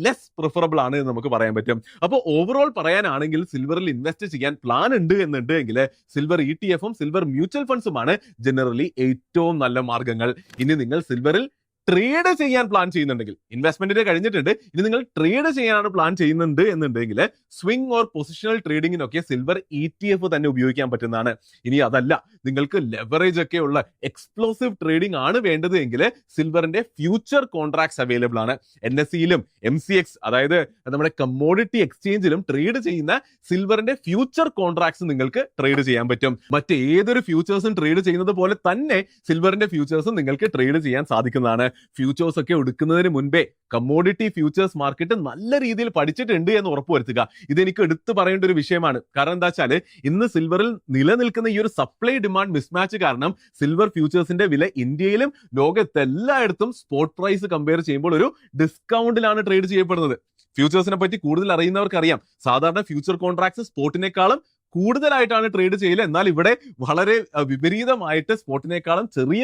ലെസ് പ്രിഫറബിൾ ആണ് എന്ന് നമുക്ക് പറയാൻ പറ്റും. അപ്പോൾ ഓവറോൾ പറയാനാണെങ്കിൽ സിൽവറിൽ ഇൻവെസ്റ്റ് ചെയ്യാൻ പ്ലാൻ ഉണ്ട് എന്നുണ്ടെങ്കിൽ സിൽവർ ETF-ഉം സിൽവർ മ്യൂച്വൽ ഫണ്ട്സുമാണ് ജനറലി ഏറ്റവും നല്ല മാർഗങ്ങൾ. ഇനി നിങ്ങൾ സിൽവറിൽ ട്രേഡ് ചെയ്യാൻ പ്ലാൻ ചെയ്യുന്നുണ്ടെങ്കിൽ, ഇൻവെസ്റ്റ്മെന്റിന് കഴിഞ്ഞിട്ടുണ്ട്, ഇനി നിങ്ങൾ ട്രേഡ് ചെയ്യാനാണ് പ്ലാൻ ചെയ്യുന്നുണ്ട് എന്നുണ്ടെങ്കിൽ സ്വിംഗ് ഓർ പൊസിഷണൽ ട്രേഡിങ്ങിനൊക്കെ സിൽവർ ETF തന്നെ ഉപയോഗിക്കാൻ പറ്റുന്നതാണ്. ഇനി അതല്ല, നിങ്ങൾക്ക് ലെവറേജ് ഒക്കെ ഉള്ള എക്സ്പ്ലോസീവ് ട്രേഡിംഗ് ആണ് വേണ്ടത് എങ്കിൽ സിൽവറിന്റെ ഫ്യൂച്ചർ കോൺട്രാക്ട്സ് അവൈലബിൾ ആണ്. NSE-യിലും MCX അതായത് നമ്മുടെ കമ്മോഡിറ്റി എക്സ്ചേഞ്ചിലും ട്രേഡ് ചെയ്യുന്ന സിൽവറിന്റെ ഫ്യൂച്ചർ കോൺട്രാക്ട്സ് നിങ്ങൾക്ക് ട്രേഡ് ചെയ്യാൻ പറ്റും. മറ്റേതൊരു ഫ്യൂച്ചേഴ്സും ട്രേഡ് ചെയ്യുന്നത് പോലെ തന്നെ സിൽവറിന്റെ ഫ്യൂച്ചേഴ്സും നിങ്ങൾക്ക് ട്രേഡ് ചെയ്യാൻ സാധിക്കുന്നതാണ്. ഫ്യൂച്ചേഴ്സ് ഒക്കെ എടുക്കുന്നതിന് മുൻപേ കമ്മോഡിറ്റി ഫ്യൂച്ചേഴ്സ് മാർക്കറ്റ് നല്ല രീതിയിൽ പഠിച്ചിട്ടുണ്ട് എന്ന് ഉറപ്പുവരുത്തുക. ഇതെനിക്ക് എടുത്തു പറയേണ്ട ഒരു വിഷയമാണ്. കാരണം എന്താ വെച്ചാൽ ഇന്ന് സിൽവറിൽ നിലനിൽക്കുന്ന ഈ ഒരു സപ്ലൈ ഡിമാൻഡ് മിസ്മാച്ച് കാരണം സിൽവർ ഫ്യൂച്ചേഴ്സിന്റെ വില ഇന്ത്യയിലും ലോകത്തെല്ലായിടത്തും സ്പോട്ട് പ്രൈസ് കമ്പയർ ചെയ്യുമ്പോൾ ഒരു ഡിസ്കൗണ്ടിലാണ് ട്രേഡ് ചെയ്യപ്പെടുന്നത്. ഫ്യൂച്ചേഴ്സിനെ പറ്റി കൂടുതൽ അറിയുന്നവർക്ക് അറിയാം, സാധാരണ ഫ്യൂച്ചർ കോൺട്രാക്ട്സ് സ്പോട്ടിനേക്കാളും കൂടുതലായിട്ടാണ് ട്രേഡ് ചെയ്യല്. എന്നാൽ ഇവിടെ വളരെ വിപരീതമായിട്ട് സ്പോട്ടിനേക്കാളും ചെറിയ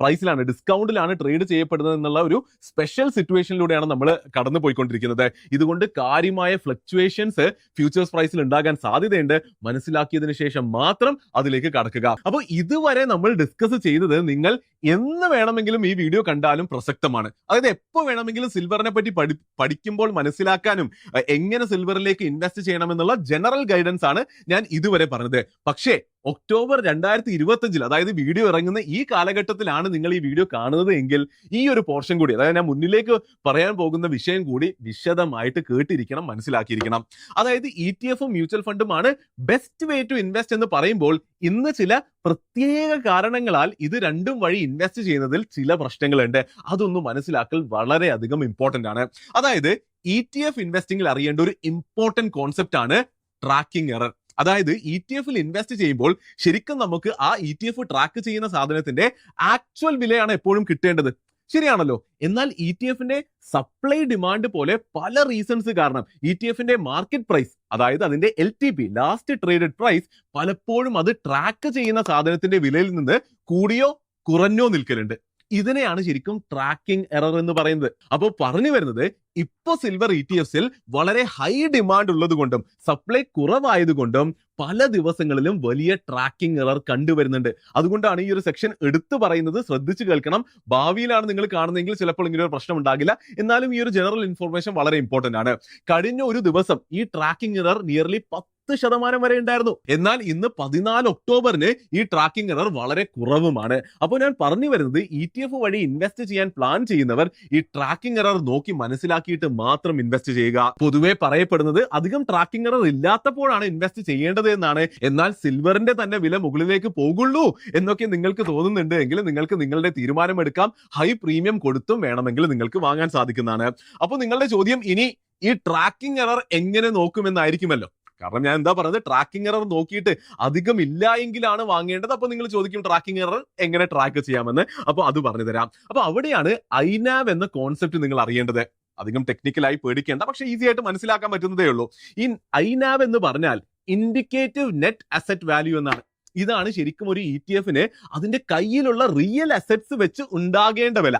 പ്രൈസിലാണ്, ഡിസ്കൗണ്ടിലാണ് ട്രേഡ് ചെയ്യപ്പെടുന്നത് എന്നുള്ള ഒരു സ്പെഷ്യൽ സിറ്റുവേഷനിലൂടെയാണ് നമ്മൾ കടന്നു പോയിക്കൊണ്ടിരിക്കുന്നത്. ഇതുകൊണ്ട് കാര്യമായ ഫ്ലക്ച്വേഷൻസ് ഫ്യൂച്ചേഴ്സ് പ്രൈസിൽ ഉണ്ടാകാൻ സാധ്യതയുണ്ട്. മനസ്സിലാക്കിയതിനു ശേഷം മാത്രം അതിലേക്ക് കടക്കുക. അപ്പോൾ ഇതുവരെ നമ്മൾ ഡിസ്കസ് ചെയ്തത് നിങ്ങൾ എന്ന് വേണമെങ്കിലും ഈ വീഡിയോ കണ്ടാലും പ്രസക്തമാണ്. അതായത് എപ്പോൾ വേണമെങ്കിലും സിൽവറിനെ പറ്റി പഠിക്കുമ്പോൾ മനസ്സിലാക്കാനും എങ്ങനെ സിൽവറിലേക്ക് ഇൻവെസ്റ്റ് ചെയ്യണമെന്നുള്ള ജനറൽ ഗൈഡൻസ് ആണ് ഞാൻ ഇതുവരെ പറഞ്ഞത്. പക്ഷേ ഒക്ടോബർ 2025 അതായത് വീഡിയോ ഇറങ്ങുന്ന ഈ കാലഘട്ടത്തിലാണ് നിങ്ങൾ ഈ വീഡിയോ കാണുന്നത് എങ്കിൽ ഈ ഒരു പോർഷൻ കൂടി, അതായത് ഞാൻ മുന്നിലേക്ക് പറയാൻ പോകുന്ന വിഷയം കൂടി വിശദമായിട്ട് കേട്ടിരിക്കണം, മനസ്സിലാക്കിയിരിക്കണം. അതായത് ETF-ഉം മ്യൂച്വൽ ഫണ്ടുമാണ് ബെസ്റ്റ് വേ ടു ഇൻവെസ്റ്റ് എന്ന് പറയുമ്പോൾ ഇന്ന് ചില പ്രത്യേക കാരണങ്ങളാൽ ഇത് രണ്ടും വഴി ഇൻവെസ്റ്റ് ചെയ്യുന്നതിൽ ചില പ്രശ്നങ്ങളുണ്ട്. അതൊന്നും മനസ്സിലാക്കൽ വളരെയധികം ഇമ്പോർട്ടന്റ് ആണ്. അതായത് ETF ഇൻവെസ്റ്റിംഗിൽ അറിയേണ്ട ഒരു ഇമ്പോർട്ടന്റ് കോൺസെപ്റ്റ് ആണ് ട്രാക്കിംഗ് എറർ. അതായത് ETF-ൽ ഇൻവെസ്റ്റ് ചെയ്യുമ്പോൾ ശരിക്കും നമുക്ക് ആ ETF ട്രാക്ക് ചെയ്യുന്ന സാധനത്തിന്റെ ആക്ച്വൽ വിലയാണ് എപ്പോഴും കിട്ടേണ്ടത്. ശരിയാണല്ലോ. എന്നാൽ ETF-ന്റെ സപ്ലൈ ഡിമാൻഡ് പോലെ പല റീസൺസ് കാരണം ETF-ന്റെ മാർക്കറ്റ് പ്രൈസ്, അതായത് അതിന്റെ LTP ലാസ്റ്റ് ട്രേഡഡ് പ്രൈസ്, പലപ്പോഴും അത് ട്രാക്ക് ചെയ്യുന്ന സാധനത്തിന്റെ വിലയിൽ നിന്ന് കൂടിയോ കുറഞ്ഞോ നിൽക്കലുണ്ട്. ഇതിനെയാണ് ശരിക്കും ട്രാക്കിംഗ് എറർ എന്ന് പറയുന്നത്. അപ്പോൾ പറഞ്ഞു വരുന്നത്, ഇപ്പൊ സിൽവർ ETFs-ൽ വളരെ ഹൈ ഡിമാൻഡ് ഉള്ളത് കൊണ്ടും സപ്ലൈ കുറവായതുകൊണ്ടും പല ദിവസങ്ങളിലും വലിയ ട്രാക്കിംഗ് എറർ കണ്ടുവരുന്നുണ്ട്. അതുകൊണ്ടാണ് ഈ ഒരു സെക്ഷൻ എടുത്തു പറയുന്നത്. ശ്രദ്ധിച്ചു കേൾക്കണം. ഭാവിയിലാണ് നിങ്ങൾ കാണുന്നതെങ്കിൽ ചിലപ്പോൾ ഇങ്ങനെ ഒരു പ്രശ്നം ഉണ്ടാകില്ല. എന്നാലും ഈ ഒരു ജനറൽ ഇൻഫർമേഷൻ വളരെ ഇമ്പോർട്ടന്റ് ആണ്. കഴിഞ്ഞ ഒരു ദിവസം ഈ ട്രാക്കിംഗ് എറർ നിയർലി 10% വരെ ഉണ്ടായിരുന്നു. എന്നാൽ ഇന്ന് 14 ഒക്ടോബറിന് ഈ ട്രാക്കിംഗ് എറർ വളരെ കുറവുമാണ്. അപ്പോൾ ഞാൻ പറഞ്ഞു വരുന്നത്, ETF വഴി ഇൻവെസ്റ്റ് ചെയ്യാൻ പ്ലാൻ ചെയ്യുന്നവർ ഈ ട്രാക്കിംഗ് എറർ നോക്കി മനസ്സിലാക്കിയിട്ട് മാത്രം ഇൻവെസ്റ്റ് ചെയ്യുക. പൊതുവെ പറയപ്പെടുന്നത് അധികം ട്രാക്കിംഗ് എറർ ഇല്ലാത്തപ്പോഴാണ് ഇൻവെസ്റ്റ് ചെയ്യേണ്ടത് എന്നാണ്. എന്നാൽ സിൽവറിന്റെ തന്നെ വില മുകളിലേക്ക് പോകുള്ളൂ എന്നൊക്കെ നിങ്ങൾക്ക് തോന്നുന്നുണ്ട് എങ്കിൽ നിങ്ങൾക്ക് നിങ്ങളുടെ തീരുമാനമെടുക്കാം. ഹൈ പ്രീമിയം കൊടുത്തും വേണമെങ്കിൽ നിങ്ങൾക്ക് വാങ്ങാൻ സാധിക്കുന്നതാണ്. അപ്പോൾ നിങ്ങളുടെ ചോദ്യം ഇനി ഈ ട്രാക്കിംഗ് എറർ എങ്ങനെ നോക്കുമെന്നായിരിക്കുമല്ലോ. കാരണം ഞാൻ എന്താ പറഞ്ഞത്, ട്രാക്കിംഗ് എറർ നോക്കിയിട്ട് അധികം ഇല്ല എങ്കിലാണ് വാങ്ങേണ്ടത്. അപ്പൊ നിങ്ങൾ ചോദിക്കും ട്രാക്കിംഗ് എറർ എങ്ങനെ ട്രാക്ക് ചെയ്യാമെന്ന്. അപ്പൊ അത് പറഞ്ഞു തരാം. അപ്പൊ അവിടെയാണ് ഐനാവ് എന്ന കോൺസെപ്റ്റ് നിങ്ങൾ അറിയേണ്ടത്. അധികം ടെക്നിക്കലായി പേടിക്കേണ്ട, പക്ഷെ ഈസി ആയിട്ട് മനസ്സിലാക്കാൻ പറ്റുന്നതേ ഉള്ളൂ. ഈ ഐനാവ് എന്ന് പറഞ്ഞാൽ ഇൻഡിക്കേറ്റീവ് നെറ്റ് അസറ്റ് വാല്യൂ എന്നാണ്. ഇതാണ് ശരിക്കും ഒരു ETF-ന് അതിന്റെ കയ്യിലുള്ള റിയൽ അസറ്റ്സ് വെച്ച് ഉണ്ടാകേണ്ട വില.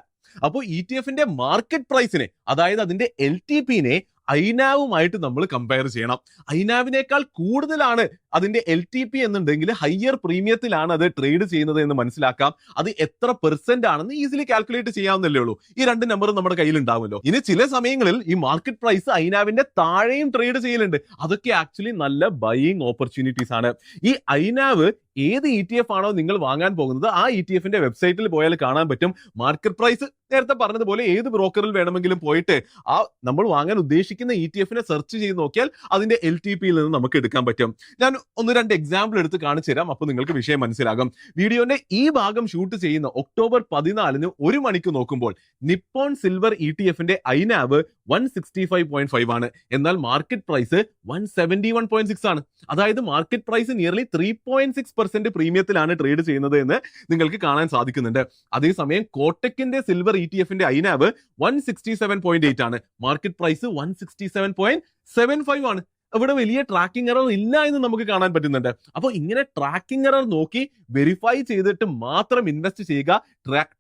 അപ്പോൾ ETF-ന്റെ മാർക്കറ്റ് പ്രൈസിനെ, അതായത് അതിന്റെ LTP-നെ ഐനാവുമായിട്ട് നമ്മൾ കമ്പയർ ചെയ്യണം. ഐനാവിനേക്കാൾ കൂടുതലാണ് അതിന്റെ LTP എന്നുണ്ടെങ്കിൽ ഹയർ പ്രീമിയത്തിലാണ് അത് ട്രേഡ് ചെയ്യുന്നത് എന്ന് മനസ്സിലാക്കാം. അത് എത്ര പെർസെന്റ് ആണെന്ന് ഈസിലി കാൽക്കുലേറ്റ് ചെയ്യാവുന്നല്ലേ ഉള്ളൂ. ഈ രണ്ട് നമ്പർ നമ്മുടെ കയ്യിൽ ഉണ്ടാവുമല്ലോ. ഇനി ചില സമയങ്ങളിൽ ഈ മാർക്കറ്റ് പ്രൈസ് ഐനാവിന്റെ താഴെയും ട്രേഡ് ചെയ്യലുണ്ട്. അതൊക്കെ ആക്ച്വലി നല്ല ബൈയിങ് ഓപ്പർച്യൂണിറ്റീസ് ആണ്. ഈ ഐനാവ് ഏത് ETF ആണോ നിങ്ങൾ വാങ്ങാൻ പോകുന്നത് ആ ETF-ന്റെ വെബ്സൈറ്റിൽ പോയാൽ കാണാൻ പറ്റും. മാർക്കറ്റ് പ്രൈസ് നേരത്തെ പറഞ്ഞതുപോലെ ഏത് ബ്രോക്കറിൽ വേണമെങ്കിലും പോയിട്ട് ആ നമ്മൾ വാങ്ങാൻ ഉദ്ദേശിക്കുന്ന ETF-നെ സെർച്ച് ചെയ്ത് നോക്കിയാൽ അതിന്റെ LTP-യിൽ നിന്ന് നമുക്ക് എടുക്കാൻ പറ്റും. ഞാൻ 1-2 എക്സാമ്പിൾ എടുത്ത് കാണിച്ചു തരാം. അപ്പോൾ നിങ്ങൾക്ക് വിഷയം മനസ്സിലാകും. വീഡിയോന്റെ ഈ ഭാഗം ഷൂട്ട് ചെയ്യുന്ന ഒക്ടോബർ 14 1 മണിക്ക് നോക്കുമ്പോൾ നിപ്പോൺ സിൽവർ ETF-ന്റെ ഐനാവ് 165.5 ആണ്. എന്നാൽ മാർക്കറ്റ് പ്രൈസ് 171.6 ആണ്. അതായത് മാർക്കറ്റ് പ്രൈസ് നിയർലി 3.6% പ്രീമിയത്തിലാണ് ട്രേഡ് ചെയ്യുന്നത് എന്ന് നിങ്ങൾക്ക് കാണാൻ സാധിക്കുന്നുണ്ട്. അതേസമയം കോട്ടക്കിന്റെ സിൽവർ ETF-ന്റെ ഐനാവ് 167.8 ആണ്. മാർക്കറ്റ് പ്രൈസ് 167.75 ആണ്. ഇവിടെ വലിയ ട്രാക്കിംഗ് എറർ ഇല്ല എന്ന് നമുക്ക് കാണാൻ പറ്റുന്നുണ്ട്. അപ്പോൾ ഇങ്ങനെ ട്രാക്കിംഗ് എറർ നോക്കി വെരിഫൈ ചെയ്തിട്ട് മാത്രം ഇൻവെസ്റ്റ് ചെയ്യുക.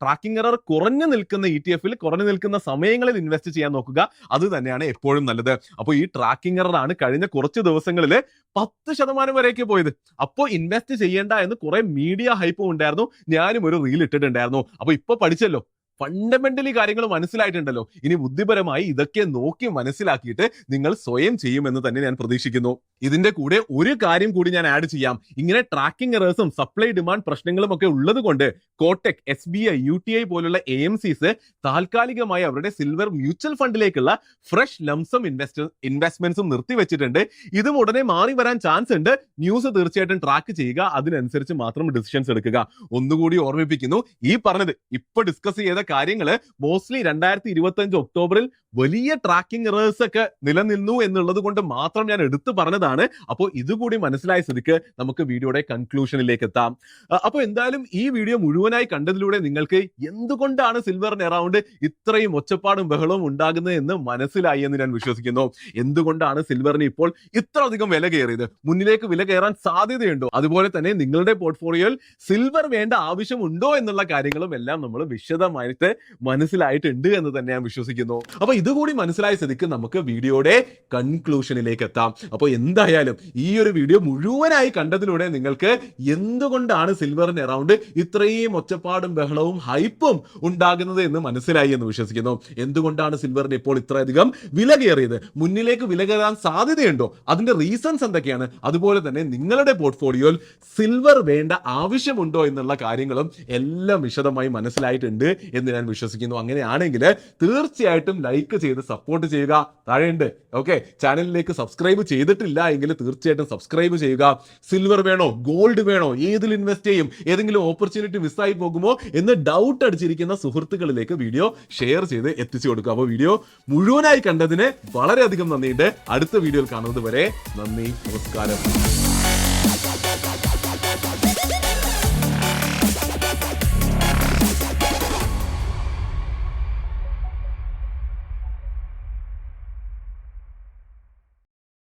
ട്രാക്കിംഗ് എറർ കുറഞ്ഞു നിൽക്കുന്ന ETF-ൽ കുറഞ്ഞു നിൽക്കുന്ന സമയങ്ങളിൽ ഇൻവെസ്റ്റ് ചെയ്യാൻ നോക്കുക. അത് തന്നെയാണ് എപ്പോഴും നല്ലത്. അപ്പോൾ ഈ ട്രാക്കിംഗ് എറർ ആണ് കഴിഞ്ഞ കുറച്ച് ദിവസങ്ങളിൽ 10% വരെയൊക്കെ പോയത്. അപ്പോൾ ഇൻവെസ്റ്റ് ചെയ്യേണ്ട എന്ന് കുറെ മീഡിയ ഹൈപ്പും ഉണ്ടായിരുന്നു. ഞാനും ഒരു റീൽ ഇട്ടിട്ടുണ്ടായിരുന്നു. അപ്പോൾ ഇപ്പൊ പഠിച്ചല്ലോ, ഫണ്ടമെന്റലി കാര്യങ്ങൾ മനസ്സിലായിട്ടുണ്ടല്ലോ. ഇനി ബുദ്ധിപരമായി ഇതൊക്കെ നോക്കി മനസ്സിലാക്കിയിട്ട് നിങ്ങൾ സ്വയം ചെയ്യുമെന്ന് തന്നെ ഞാൻ പ്രതീക്ഷിക്കുന്നു. ഇതിന്റെ കൂടെ ഒരു കാര്യം കൂടി ഞാൻ ആഡ് ചെയ്യാം. ഇങ്ങനെ ട്രാക്കിംഗ് എറേഴ്സും സപ്ലൈ ഡിമാൻഡ് പ്രശ്നങ്ങളും ഒക്കെ ഉള്ളത് കൊണ്ട് കോട്ടക്, SBI, UTI പോലുള്ള AMCs താൽക്കാലികമായി അവരുടെ സിൽവർ മ്യൂച്വൽ ഫണ്ടിലേക്കുള്ള ഫ്രഷ് ലംസം ഇൻവെസ്റ്റ്മെന്റ്സും നിർത്തിവെച്ചിട്ടുണ്ട്. ഇതും ഉടനെ മാറി വരാൻ ചാൻസ് ഉണ്ട്. ന്യൂസ് തീർച്ചയായിട്ടും ട്രാക്ക് ചെയ്യുക. അതിനനുസരിച്ച് മാത്രം ഡിസിഷൻസ് എടുക്കുക. ഒന്നുകൂടി ഓർമ്മിപ്പിക്കുന്നു, ഈ പറഞ്ഞത് ഇപ്പൊ ഡിസ്കസ് ചെയ്ത കാര്യങ്ങള് മോസ്റ്റ്ലി 2025 ഒക്ടോബറിൽ വലിയ ട്രാക്കിംഗ് എറേഴ്സ് ഒക്കെ നിലനിന്നു എന്നുള്ളത് കൊണ്ട് മാത്രം ഞാൻ എടുത്തു പറഞ്ഞതാണ്. അപ്പോൾ ഇതുകൂടി മനസ്സിലായ സ്ഥിതിക്ക് നമുക്ക് വീഡിയോയുടെ കൺക്ലൂഷനിലേക്ക് എത്താം. അപ്പോൾ എന്തായാലും ഈ വീഡിയോ മുഴുവനായി കണ്ടതിലൂടെ നിങ്ങൾക്ക് എന്തുകൊണ്ടാണ് സിൽവറിന് അറൗണ്ട് ഇത്രയും ഒച്ചപ്പാടും ബഹളവും ഉണ്ടാകുന്നത് എന്ന് മനസ്സിലായി എന്ന് ഞാൻ വിശ്വസിക്കുന്നു. എന്തുകൊണ്ടാണ് സിൽവറിന് ഇപ്പോൾ ഇത്ര അധികം വില കയറിയത്, മുന്നിലേക്ക് വില കയറാൻ സാധ്യതയുണ്ടോ, അതുപോലെ തന്നെ നിങ്ങളുടെ പോർട്ട്ഫോളിയോയിൽ സിൽവർ വേണ്ട ആവശ്യമുണ്ടോ എന്നുള്ള കാര്യങ്ങളും എല്ലാം നമ്മൾ വിശദമായിട്ട് മനസ്സിലായിട്ടുണ്ട് എന്ന് തന്നെ ഞാൻ വിശ്വസിക്കുന്നു. അപ്പൊ ഇതുകൂടി മനസ്സിലായ സ്ഥിതിക്ക് നമുക്ക് വീഡിയോയുടെ കൺക്ലൂഷനിലേക്ക് എത്താം. അപ്പോൾ എന്തായാലും ഈ ഒരു വീഡിയോ മുഴുവനായി കണ്ടതിലൂടെ നിങ്ങൾക്ക് എന്തുകൊണ്ടാണ് സിൽവറിന് അറൗണ്ട് ഇത്രയും ഒച്ചപ്പാടും ബഹളവും ഹൈപ്പും ഉണ്ടാകുന്നത് എന്ന് മനസ്സിലായി എന്ന് വിശ്വസിക്കുന്നു. എന്തുകൊണ്ടാണ് സിൽവറിന് ഇപ്പോൾ ഇത്രയധികം വില കയറിയത്, മുന്നിലേക്ക് വില കയറാൻ സാധ്യതയുണ്ടോ, അതിന്റെ റീസൺസ് എന്തൊക്കെയാണ്, അതുപോലെ തന്നെ നിങ്ങളുടെ പോർട്ട്ഫോളിയോയിൽ സിൽവർ വേണ്ട ആവശ്യമുണ്ടോ എന്നുള്ള കാര്യങ്ങളും എല്ലാം വിശദമായി മനസ്സിലായിട്ടുണ്ട് എന്ന് ഞാൻ വിശ്വസിക്കുന്നു. അങ്ങനെയാണെങ്കിൽ തീർച്ചയായിട്ടും ലൈക്ക് ചെയ്ത് സപ്പോർട്ട് ചെയ്യുക. താഴെയുണ്ട്. ഓക്കെ, ചാനലിലേക്ക് സബ്സ്ക്രൈബ് ചെയ്തിട്ടില്ല എങ്കിൽ തീർച്ചയായിട്ടും സബ്സ്ക്രൈബ് ചെയ്യുക. സിൽവർ വേണോ, ഗോൾഡ് വേണോ, ഏതിൽ ഇൻവെസ്റ്റ് ചെയ്യും, ഏതെങ്കിലും ഓപ്പർച്യൂണിറ്റി മിസ്സായി പോകുമോ എന്ന് ഡൗട്ട് അടിച്ചിരിക്കുന്ന സുഹൃത്തുക്കളിലേക്ക് വീഡിയോ ഷെയർ ചെയ്ത് എത്തിച്ചു കൊടുക്കുക. അപ്പോൾ വീഡിയോ മുഴുവനായി കണ്ടതിന് വളരെയധികം നന്ദിയുണ്ട്. അടുത്ത വീഡിയോയിൽ കാണുന്നത് വരെ നന്ദി, നമസ്കാരം.